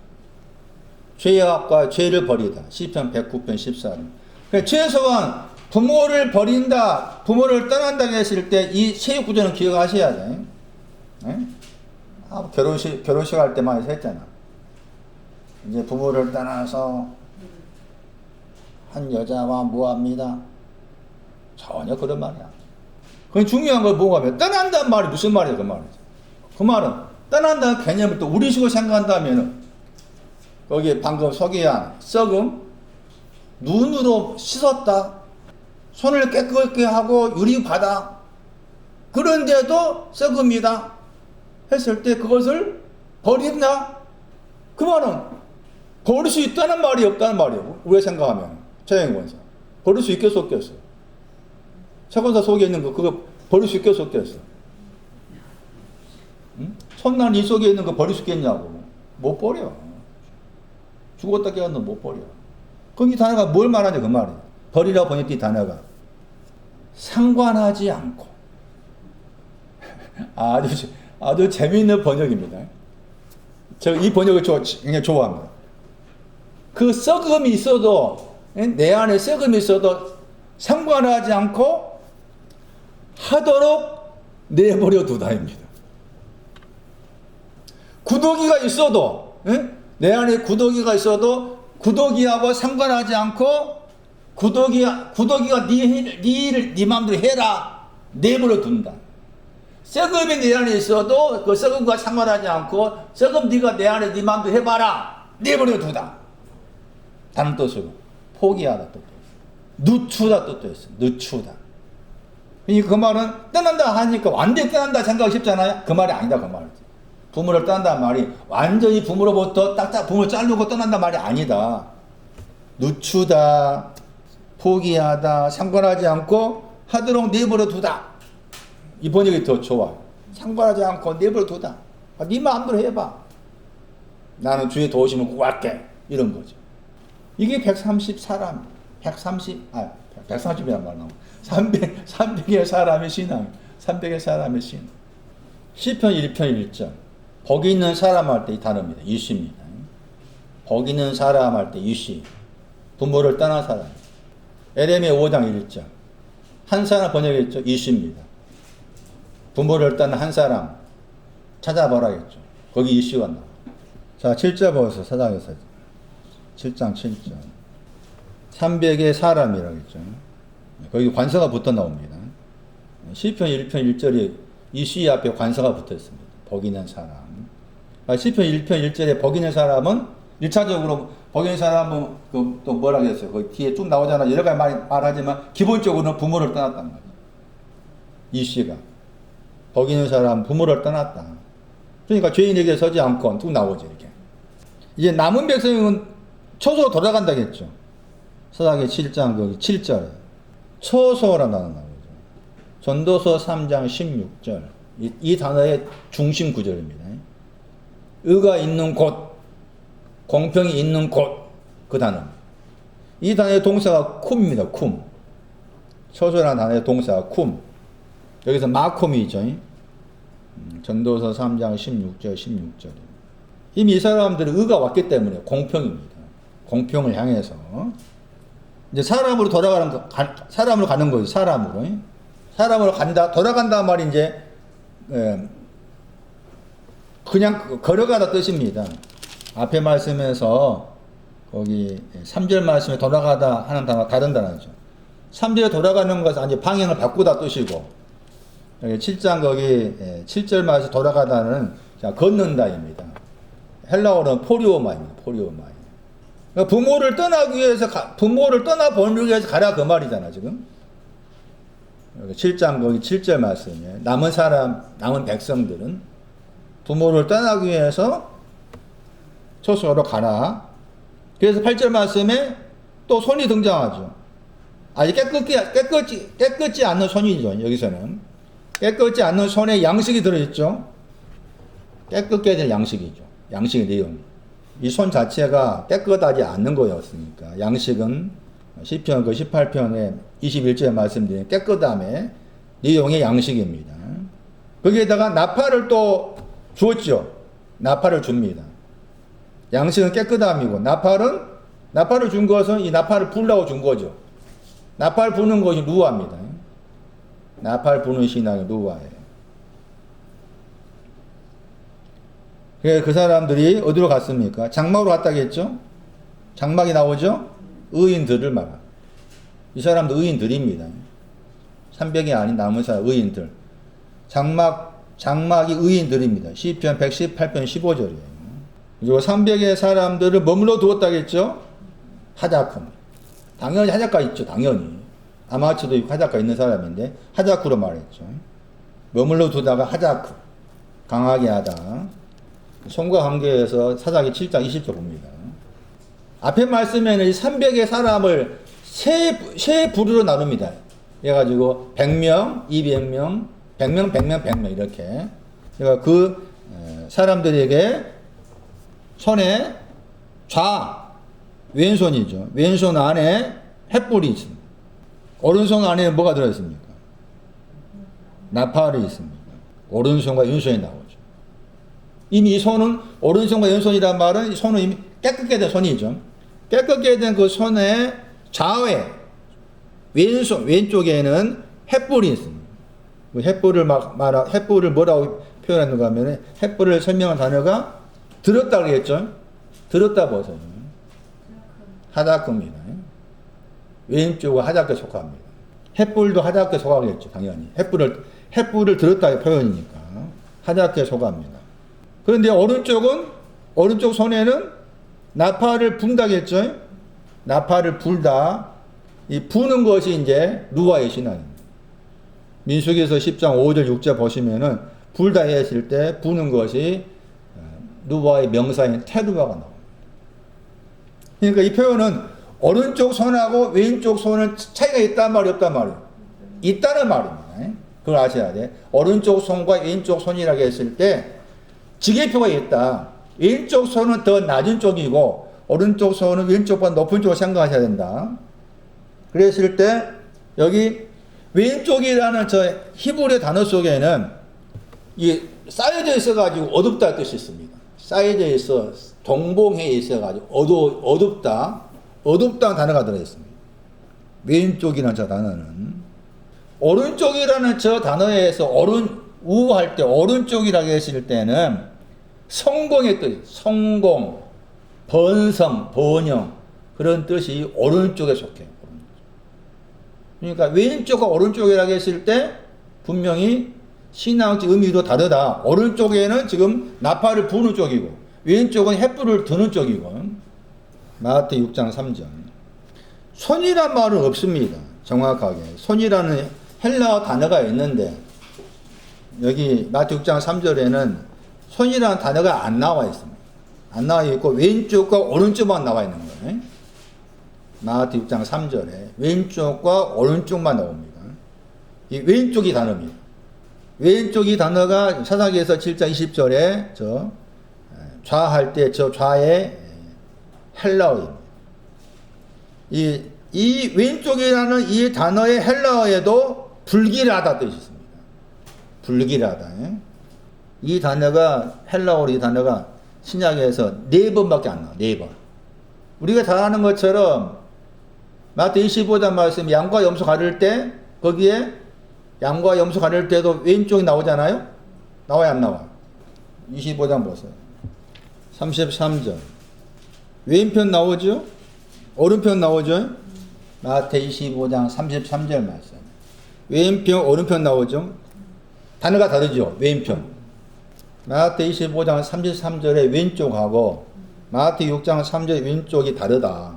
죄악과 죄를 버리다. 시편 109편 14절 그러니까 최소한 부모를 버린다 부모를 떠난다고 했을 때 이 세 구절은 기억하셔야 돼. 네? 결혼식 할 때만 해서 했잖아. 이제 부모를 떠나서 한 여자와 뭐합니다. 전혀 그런 말이야. 그건 중요한 걸 뭐가 떠난다는 말이 무슨 말이야 그 말이지. 그 말은 떠난다는 개념을 또 우리식으로 생각한다면은 거기에 방금 소개한 썩음 눈으로 씻었다 손을 깨끗게 하고 유리 바닥 그런데도 썩읍니다 했을 때 그것을 버린다? 그 말은 버릴 수 있다는 말이 없다는 말이에요. 우리가 생각하면 최영권사 버릴 수 있겠어 없겠어? 최권사 속에 있는 거 그거 버릴 수 있겠어 없겠어? 응? 첫날 이 속에 있는 거 버릴 수 있겠냐고. 못 버려. 죽었다 깨어도 못 버려. 그럼 이 단어가 뭘 말하냐 그 말이에요. 버리라고 번역된 이 단어가 상관하지 않고. 아주 재미있는 번역입니다. 제가 이 번역을 굉장히 좋아합니다. 그 썩음이 있어도, 내 안에 썩음이 있어도 상관하지 않고 하도록 내버려 두다입니다. 구더기가 있어도, 내 안에 구더기가 있어도 구더기하고 상관하지 않고 구더기가 네 일을 네 마음대로 해라 내버려 둔다. 썩음이 내 안에 있어도 그 썩음과 상관하지 않고 썩음 네가 내 안에 네 마음대로 해봐라 내버려 두다. 다른 뜻으로 포기하다 뜻도 있어. 늦추다 뜻도 있어. 늦추다. 그 말은 떠난다 하니까 완전히 떠난다 생각이 쉽잖아요. 그 말이 아니다 그 말이지. 부모를 떠난다는 말이 완전히 부모로부터 딱딱 부모를 자르고 떠난다는 말이 아니다. 늦추다, 포기하다, 상관하지 않고 하도록 내버려 두다. 이 번역이 더 좋아. 상관하지 않고 내버려 두다. 네 마음대로 해봐. 나는 주의 도우심을 구할게. 이런 거죠. 이게 130사람, 130이란 말 나오고 300의 사람의 신앙, 300의 사람의 신앙. 시편 1편 1절. 복 있는 사람 할 때 이 단어입니다. 유시입니다. 복 있는 사람 할 때 유시. 부모를 떠난 사람. 에레미야 5장 1절. 한 사람 번역했죠. 유시입니다. 부모를 떠난 한 사람 찾아보라겠죠. 거기 유시가 나와. 자, 7절 보세요. 사장에서 7장 7절. 300의 사람이라고 했죠. 거기 관서가 붙어 나옵니다. 시편 1편 1절이 유시 앞에 관서가 붙어 있습니다. 복 있는 사람. 시편 1편 1절에 복 있는 사람은 1차적으로 복 있는 사람은 또 뭐라 그랬어요. 거기 뒤에 쭉 나오잖아. 여러 가지 말하지만 기본적으로는 부모를 떠났다는 거죠. 유시가 복 있는 사람 부모를 떠났다. 그러니까 죄인에게 서지 않고 쭉 나오죠. 이렇게. 이제 남은 백성은 초소로 돌아간다겠죠. 사사기 7장 거기 7절 초소라는 단어 나오죠. 전도서 3장 16절 이 단어의 중심 구절입니다. 의가 있는 곳, 공평이 있는 곳, 그 단어. 이 단어의 동사가 쿰입니다. 쿰. 초소라는 단어의 동사가 쿰. 여기서 마콤이죠. 전도서 3장 16절. 이미 이 사람들은 의가 왔기 때문에 공평입니다. 공평을 향해서. 이제 사람으로 사람으로 가는 거죠. 사람으로 간다, 돌아간다 말이 이제, 그냥 걸어가다 뜻입니다. 앞에 말씀에서 거기 3절 말씀에 돌아가다 하는 단어가 다른 단어죠. 3절에 돌아가는 것은 아니 방향을 바꾸다 뜻이고, 여기 7장 거기 7절 말씀 돌아가다는 걷는다입니다. 헬라어는 포리오마입니다. 포리오마. 그러니까 부모를 떠나기 위해서 부모를 떠나보내기 위해서 가라 그 말이잖아 지금. 여기 7장 거기 7절 말씀에 남은 백성들은 부모를 떠나기 위해서 초소로 가라. 그래서 8절 말씀에 또 손이 등장하죠. 아직 깨끗지 않는 손이죠. 여기서는 깨끗지 않는 손에 양식이 들어있죠. 깨끗게 될 양식이죠. 양식의 내용. 이 손 자체가 깨끗하지 않는 거였으니까 양식은 시편 그 18편에 21절에 말씀드린 깨끗함의 내용의 양식입니다. 거기에다가 나팔을 또 주었죠. 나팔을 줍니다. 양식은 깨끗함이고 나팔을 준 것은 이 나팔을 불라고 준 거죠. 나팔 부는 것이 루아입니다. 나팔 부는 신앙이 루아예요. 그 사람들이 어디로 갔습니까? 장막으로 갔다겠죠? 장막이 나오죠? 의인들을 말합니다. 이 사람도 의인들입니다. 300이 아닌 남은 사람 의인들. 장막이 의인들입니다. 시편 118편 15절이에요. 그리고 300의 사람들을 머물러 두었다겠죠? 하자크. 당연히 하자카 있죠. 당연히. 아마추도 있고 하자카 있는 사람인데 하자크로 말했죠. 머물러 두다가 하자크, 강하게 하다. 손과 관계에서 사사기 7장 20절 봅니다. 앞에 말씀에는 이 300의 사람을 세 부류로 나눕니다. 그래가지고 100명, 200명, 100명, 100명, 100명 이렇게. 그러니까 그 사람들에게 손에 왼손이죠. 왼손 안에 횃불이 있습니다. 오른손 안에 뭐가 들어있습니까? 나팔이 있습니다. 오른손과 왼손이 나오죠. 이미 이 손은, 오른손과 왼손이란 말은 이 손은 이미 깨끗게 된 손이죠. 깨끗게 된 그 손의 좌에 왼쪽에는 횃불이 있습니다. 그 횃불을 뭐라고 표현하는가 하면, 횃불을 설명한 단어가 들었다 그랬죠. 들었다 보세요. 하다크입니다. 왼쪽은 하다크에 속합니다. 횃불도 하다크에 속하겠죠, 당연히. 횃불을 들었다의 표현이니까 하다크에 속합니다. 그런데 오른쪽 손에는 나팔을 분다겠죠. 나팔을 불다. 이 부는 것이 이제 누아의 신앙입니다. 민수기에서 10장 5절 6절 보시면은 불다 했을 때 부는 것이 누아의 명사인 테루아가 나옵니다. 그러니까 이 표현은 오른쪽 손하고 왼쪽 손은 차이가 있단 말이 없단 말이에요. 있다는 말입니다. 그걸 아셔야 돼. 오른쪽 손과 왼쪽 손이라고 했을 때 지게표가 있다. 왼쪽 손은 더 낮은 쪽이고 오른쪽 손은 왼쪽보다 높은 쪽을 생각하셔야 된다. 그랬을 때 여기 왼쪽이라는 저 히브리 단어 속에는 이 쌓여져 있어가지고 어둡다 뜻이 있습니다. 쌓여져 있어 동봉해 있어가지고 어둡다는 단어가 들어있습니다. 왼쪽이라는 저 단어는 오른쪽이라는 저 단어에서 우할 때 오른쪽이라고 했을 때는 성공의 뜻, 성공, 번성, 번영 그런 뜻이 오른쪽에 속해요. 그러니까 왼쪽과 오른쪽이라고 했을 때 분명히 신앙적 의미도 다르다. 오른쪽에는 지금 나팔을 부는 쪽이고 왼쪽은 횃불을 드는 쪽이고. 마태 6장 3절. 손이란 말은 없습니다. 정확하게. 손이라는 헬라어 단어가 있는데 여기 마태 6장 3절에는 손이라는 단어가 안 나와 있습니다. 안 나와 있고 왼쪽과 오른쪽만 나와 있는 거예요. 마태 6장 3절에 왼쪽과 오른쪽만 나옵니다. 이 왼쪽이 단어입니다. 왼쪽이 단어가 사사기에서 7장 20절에 저 좌할 때 저 좌의 헬라어입니다. 이 왼쪽이라는 이 단어의 헬라어에도 불길하다 뜻이 있습니다. 불길하다. 이 단어가 헬라어로 이 단어가 신약에서 4번밖에 안 나와. 4번. 우리가 다 아는 것처럼 마태 25장 말씀 양과 염소 가를 때 거기에 양과 염소 가를 때도 왼쪽이 나오잖아요. 나와요, 안 나와? 25장 보세요. 33절. 왼편 나오죠? 오른편 나오죠? 마태 25장 33절 말씀. 왼편, 오른편 나오죠? 단어가 다르죠? 왼편. 마태 25장 33절에 왼쪽하고 마태 6장 3절 왼쪽이 다르다.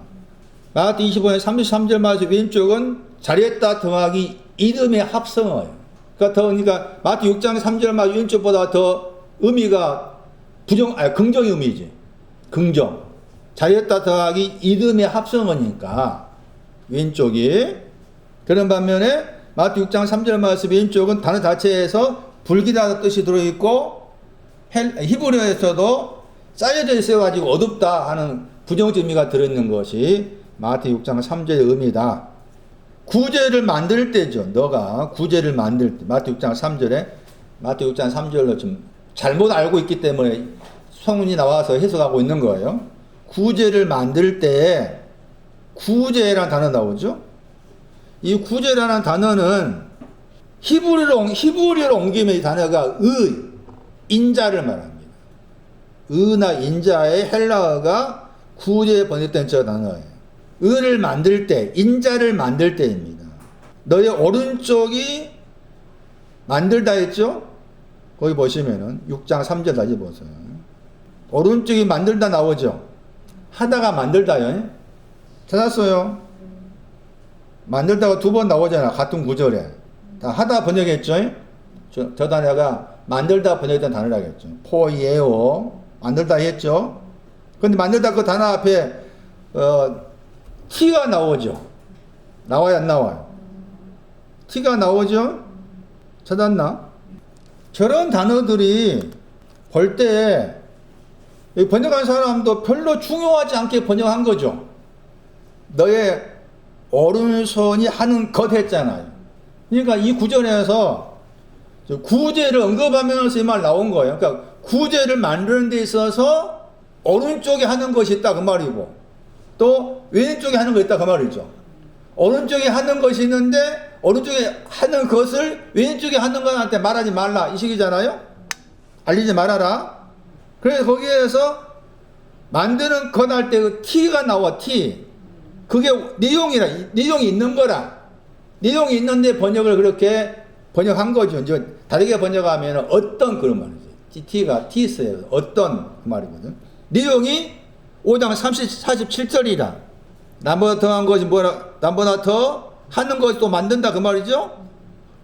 마태 25장 33절 말씀 왼쪽은 잘했다 더하기 이름의 합성어예요. 그러니까 마태 6장 3절 말씀 왼쪽보다 더 의미가 긍정의 의미지. 긍정. 잘했다 더하기 이름의 합성어니까 왼쪽이. 그런 반면에 마태 6장 3절 말씀 왼쪽은 단어 자체에서 불길하다 뜻이 들어있고 히브리어에서도 쌓여져 있어가지고 어둡다 하는 부정적 의미가 들어있는 것이 마태 6장 3절의 의미다. 구제를 만들 때죠. 너가 구제를 만들 때 마태 6장 3절에 마태 6장 3절로 좀 잘못 알고 있기 때문에 성문이 나와서 해석하고 있는 거예요. 구제를 만들 때 구제라는 단어 나오죠. 이 구제라는 단어는 히브리어로 옮기면 이 단어가 인자를 말합니다. 의나 인자의 헬라어가 구제에 번역된 저 단어예요. 의를 만들 때, 인자를 만들 때입니다. 너의 오른쪽이 만들다 했죠? 거기 보시면은 6장 3절 다시 보세요. 오른쪽이 만들다 나오죠? 하다가 만들다요. 찾았어요? 만들다가 2번 나오잖아. 같은 구절에. 다 하다 번역했죠? 저 단어가 만들다 번역했던 단어라겠죠. 포이에오 만들다 했죠. 근데 만들다 그 단어 앞에 T가 나오죠. 나와요, 안 나와요? T가 나오죠? 찾았나? 저런 단어들이 볼 때 번역한 사람도 별로 중요하지 않게 번역한 거죠. 너의 오른손이 하는 것 했잖아요. 그러니까 이 구절에서 구제를 언급하면서 이 말 나온 거예요. 그러니까 구제를 만드는 데 있어서 오른쪽에 하는 것이 있다 그 말이고, 또 왼쪽에 하는 것이 있다 그 말이죠. 오른쪽에 하는 것이 있는데 오른쪽에 하는 것을 왼쪽에 하는 것한테 말하지 말라 이 식이잖아요. 알리지 말아라. 그래서 거기에서 만드는 것 할 때 그 T가 나와. T. 그게 내용이라, 내용이 있는 거라. 내용이 있는데 번역을 그렇게 번역한 거죠. 이제 다르게 번역하면 어떤 그런 말이죠. T가 T 써요. 어떤 그 말이거든. 내용이 5장 47절이라. 남보다 더한 것이 뭐라, 남보다 더 하는 것이 또 만든다 그 말이죠.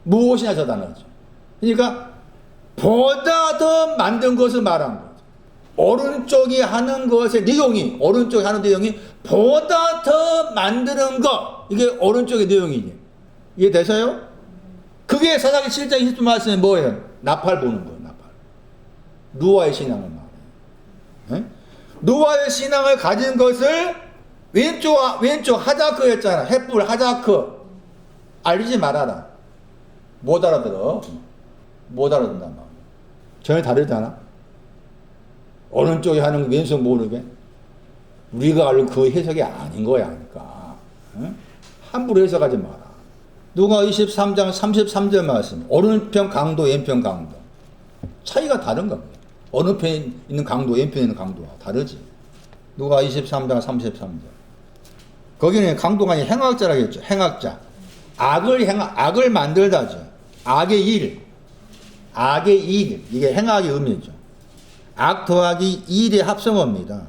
무엇이냐 저 단어죠. 그러니까 보다 더 만든 것을 말한 거죠. 오른쪽이 하는 것의 내용이, 오른쪽이 하는 내용이 보다 더 만드는 것, 이게 오른쪽의 내용이지. 이해되세요? 그게 사사기 7장 20절 말씀이 뭐예요? 나팔 보는 거예요. 나팔. 노아의 신앙을 말해요. 노아의 신앙을 가진 것을 왼쪽 하자크였잖아. 햇불 하자크. 알리지 말아라. 못 알아들어. 못 알아듣는단 말이야. 전혀 다르잖아. 오른쪽에 하는 왼쪽 모르게. 우리가 알는 그 해석이 아닌 거야. 그러니까. 함부로 해석하지 마라. 누가 23장 33절 말씀. 오른편 강도, 왼편 강도. 차이가 다른 겁니다. 어느 편에 있는 강도, 왼편에 있는 강도와 다르지. 누가 23장 33절. 거기는 강도가 아니라 행악자라고 했죠. 행악자. 악을 만들다죠. 악의 일. 악의 일. 이게 행악의 의미죠. 악 더하기 일의 합성어입니다.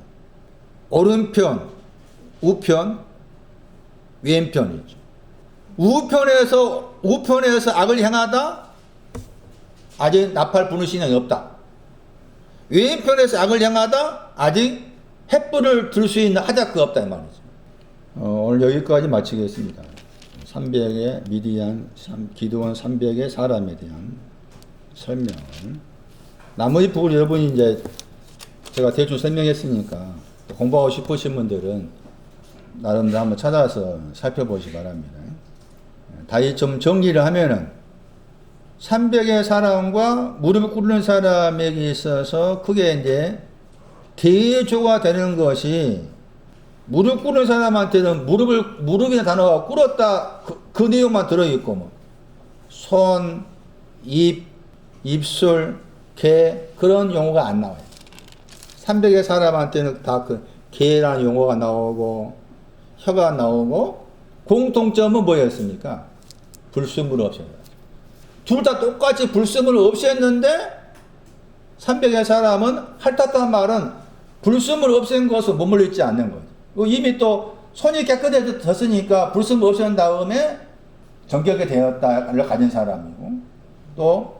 오른편, 우편, 왼편이죠. 우편에서 악을 행하다? 아직 나팔 부는 신앙이 없다. 왼편에서 악을 행하다? 아직 햇불을 들 수 있는 하자크가 없다 이 말이죠. 오늘 여기까지 마치겠습니다. 300의 미디안, 기드온 300의 사람에 대한 설명. 나머지 부분 여러분이 이제 제가 대충 설명했으니까 공부하고 싶으신 분들은 나름대로 한번 찾아서 살펴보시기 바랍니다. 다시 좀 정리를 하면은 300의 사람과 무릎을 꿇는 사람에게 있어서 그게 이제 대조가 되는 것이 무릎 꿇는 사람한테는 무릎이라는 단어가 꿇었다 그 내용만 들어있고 뭐 손, 입, 입술, 개 그런 용어가 안 나와요. 300의 사람한테는 다 그 개라는 용어가 나오고 혀가 나오고 공통점은 뭐였습니까? 불순물을 없애요. 둘 다 똑같이 불순물을 없앴는데 300의 사람은 핥았다는 말은 불순물을 없앤 것을 머물러 있지 않는 거죠. 이미 또 손이 깨끗해졌으니까 불순물 없앤 다음에 정결하게 되었다를 가진 사람이고 또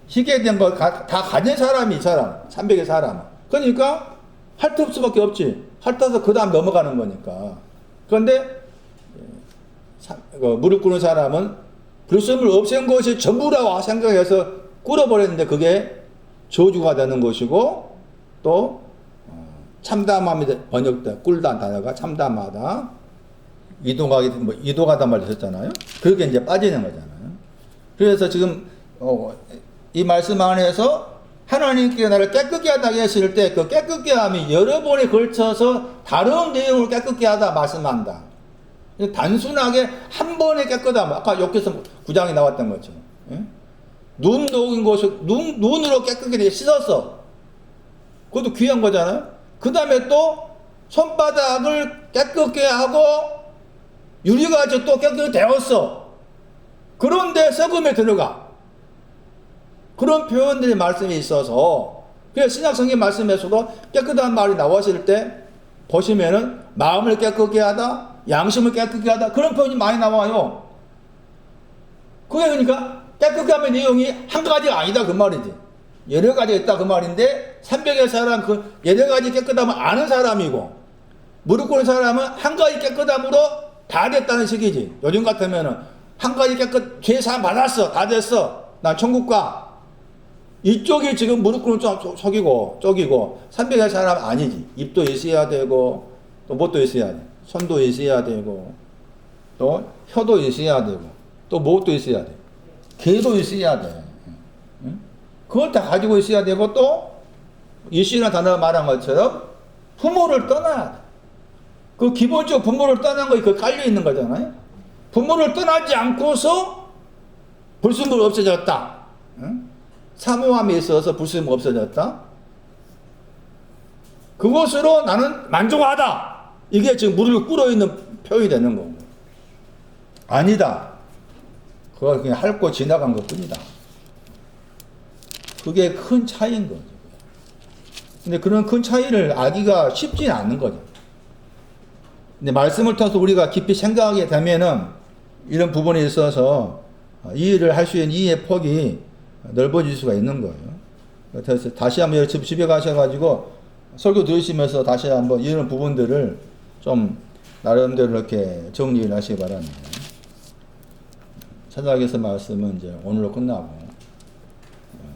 희게 된 걸 다 가진 사람이 이 사람 300의 사람은 그러니까 핥을 수밖에 없지. 핥아서 그 다음 넘어가는 거니까. 그런데 무릎 꿇는 사람은 불순물을 없앤 것이 전부라고 생각해서 꿇어버렸는데 그게 저주가 되는 것이고 또 참담함이 번역돼 꿀다는 단어가 참담하다 이동하다 말했잖아요. 그렇게 이제 빠지는 거잖아요. 그래서 지금 이 말씀 안에서 하나님께 나를 깨끗게 하다 했을 때 그 깨끗게 함이 여러 번에 걸쳐서 다른 내용을 깨끗게 하다 말씀한다. 단순하게 한 번에 깨끗함. 아까 욕해서 9장에 나왔던 것처럼. 눈 녹인 것을 눈으로 깨끗게 씻었어. 그것도 귀한 거잖아요. 그 다음에 또 손바닥을 깨끗게 하고 유리가지 또 깨끗게 되었어. 그런데 썩음에 들어가. 그런 표현들이 말씀이 있어서 그래서 신약성경 말씀에서도 깨끗한 말이 나왔을 때 보시면은 마음을 깨끗게 하다 양심을 깨끗게 하다 그런 표현이 많이 나와요. 그게 그러니까 깨끗함의 내용이 한 가지가 아니다 그 말이지. 여러 가지가 있다 그 말인데 300의 사람 그 여러 가지 깨끗함을 아는 사람이고 무릎 꿇은 사람은 한 가지 깨끗함으로 다 됐다는 식이지. 요즘 같으면은 한 가지 깨끗 죄 사함 받았어 다 됐어 난 천국 가. 이쪽이 지금 무릎 꿇은 속이고 쪽이고 300의 사람 아니지. 입도 있어야 되고 또 뭣도 있어야 돼. 손도 있어야 되고 또 혀도 있어야 되고 또 무엇도 있어야 돼. 개도 있어야 돼. 응? 그걸 다 가지고 있어야 되고 또 예수나 단어가 말한 것처럼 부모를 떠나야 돼. 그 기본적으로 부모를 떠난 거에 그 깔려 있는 거잖아요. 부모를 떠나지 않고서 불순물 없어졌다. 응? 사모함에 있어서 불순물 없어졌다. 그것으로 나는 만족하다. 이게 지금 무릎을 꿇어 있는 표현이 되는 거고. 아니다. 그걸 그냥 핥고 지나간 것 뿐이다. 그게 큰 차이인 거죠. 근데 그런 큰 차이를 알기가 쉽지 않은 거죠. 근데 말씀을 통해서 우리가 깊이 생각하게 되면은 이런 부분에 있어서 이해를 할 수 있는 이해의 폭이 넓어질 수가 있는 거예요. 그래서 다시 한번 집에 가셔가지고 설교 들으시면서 다시 한번 이런 부분들을 좀 나름대로 이렇게 정리를 하시기 바랍니다. 차장께서 말씀은 이제 오늘로 끝나고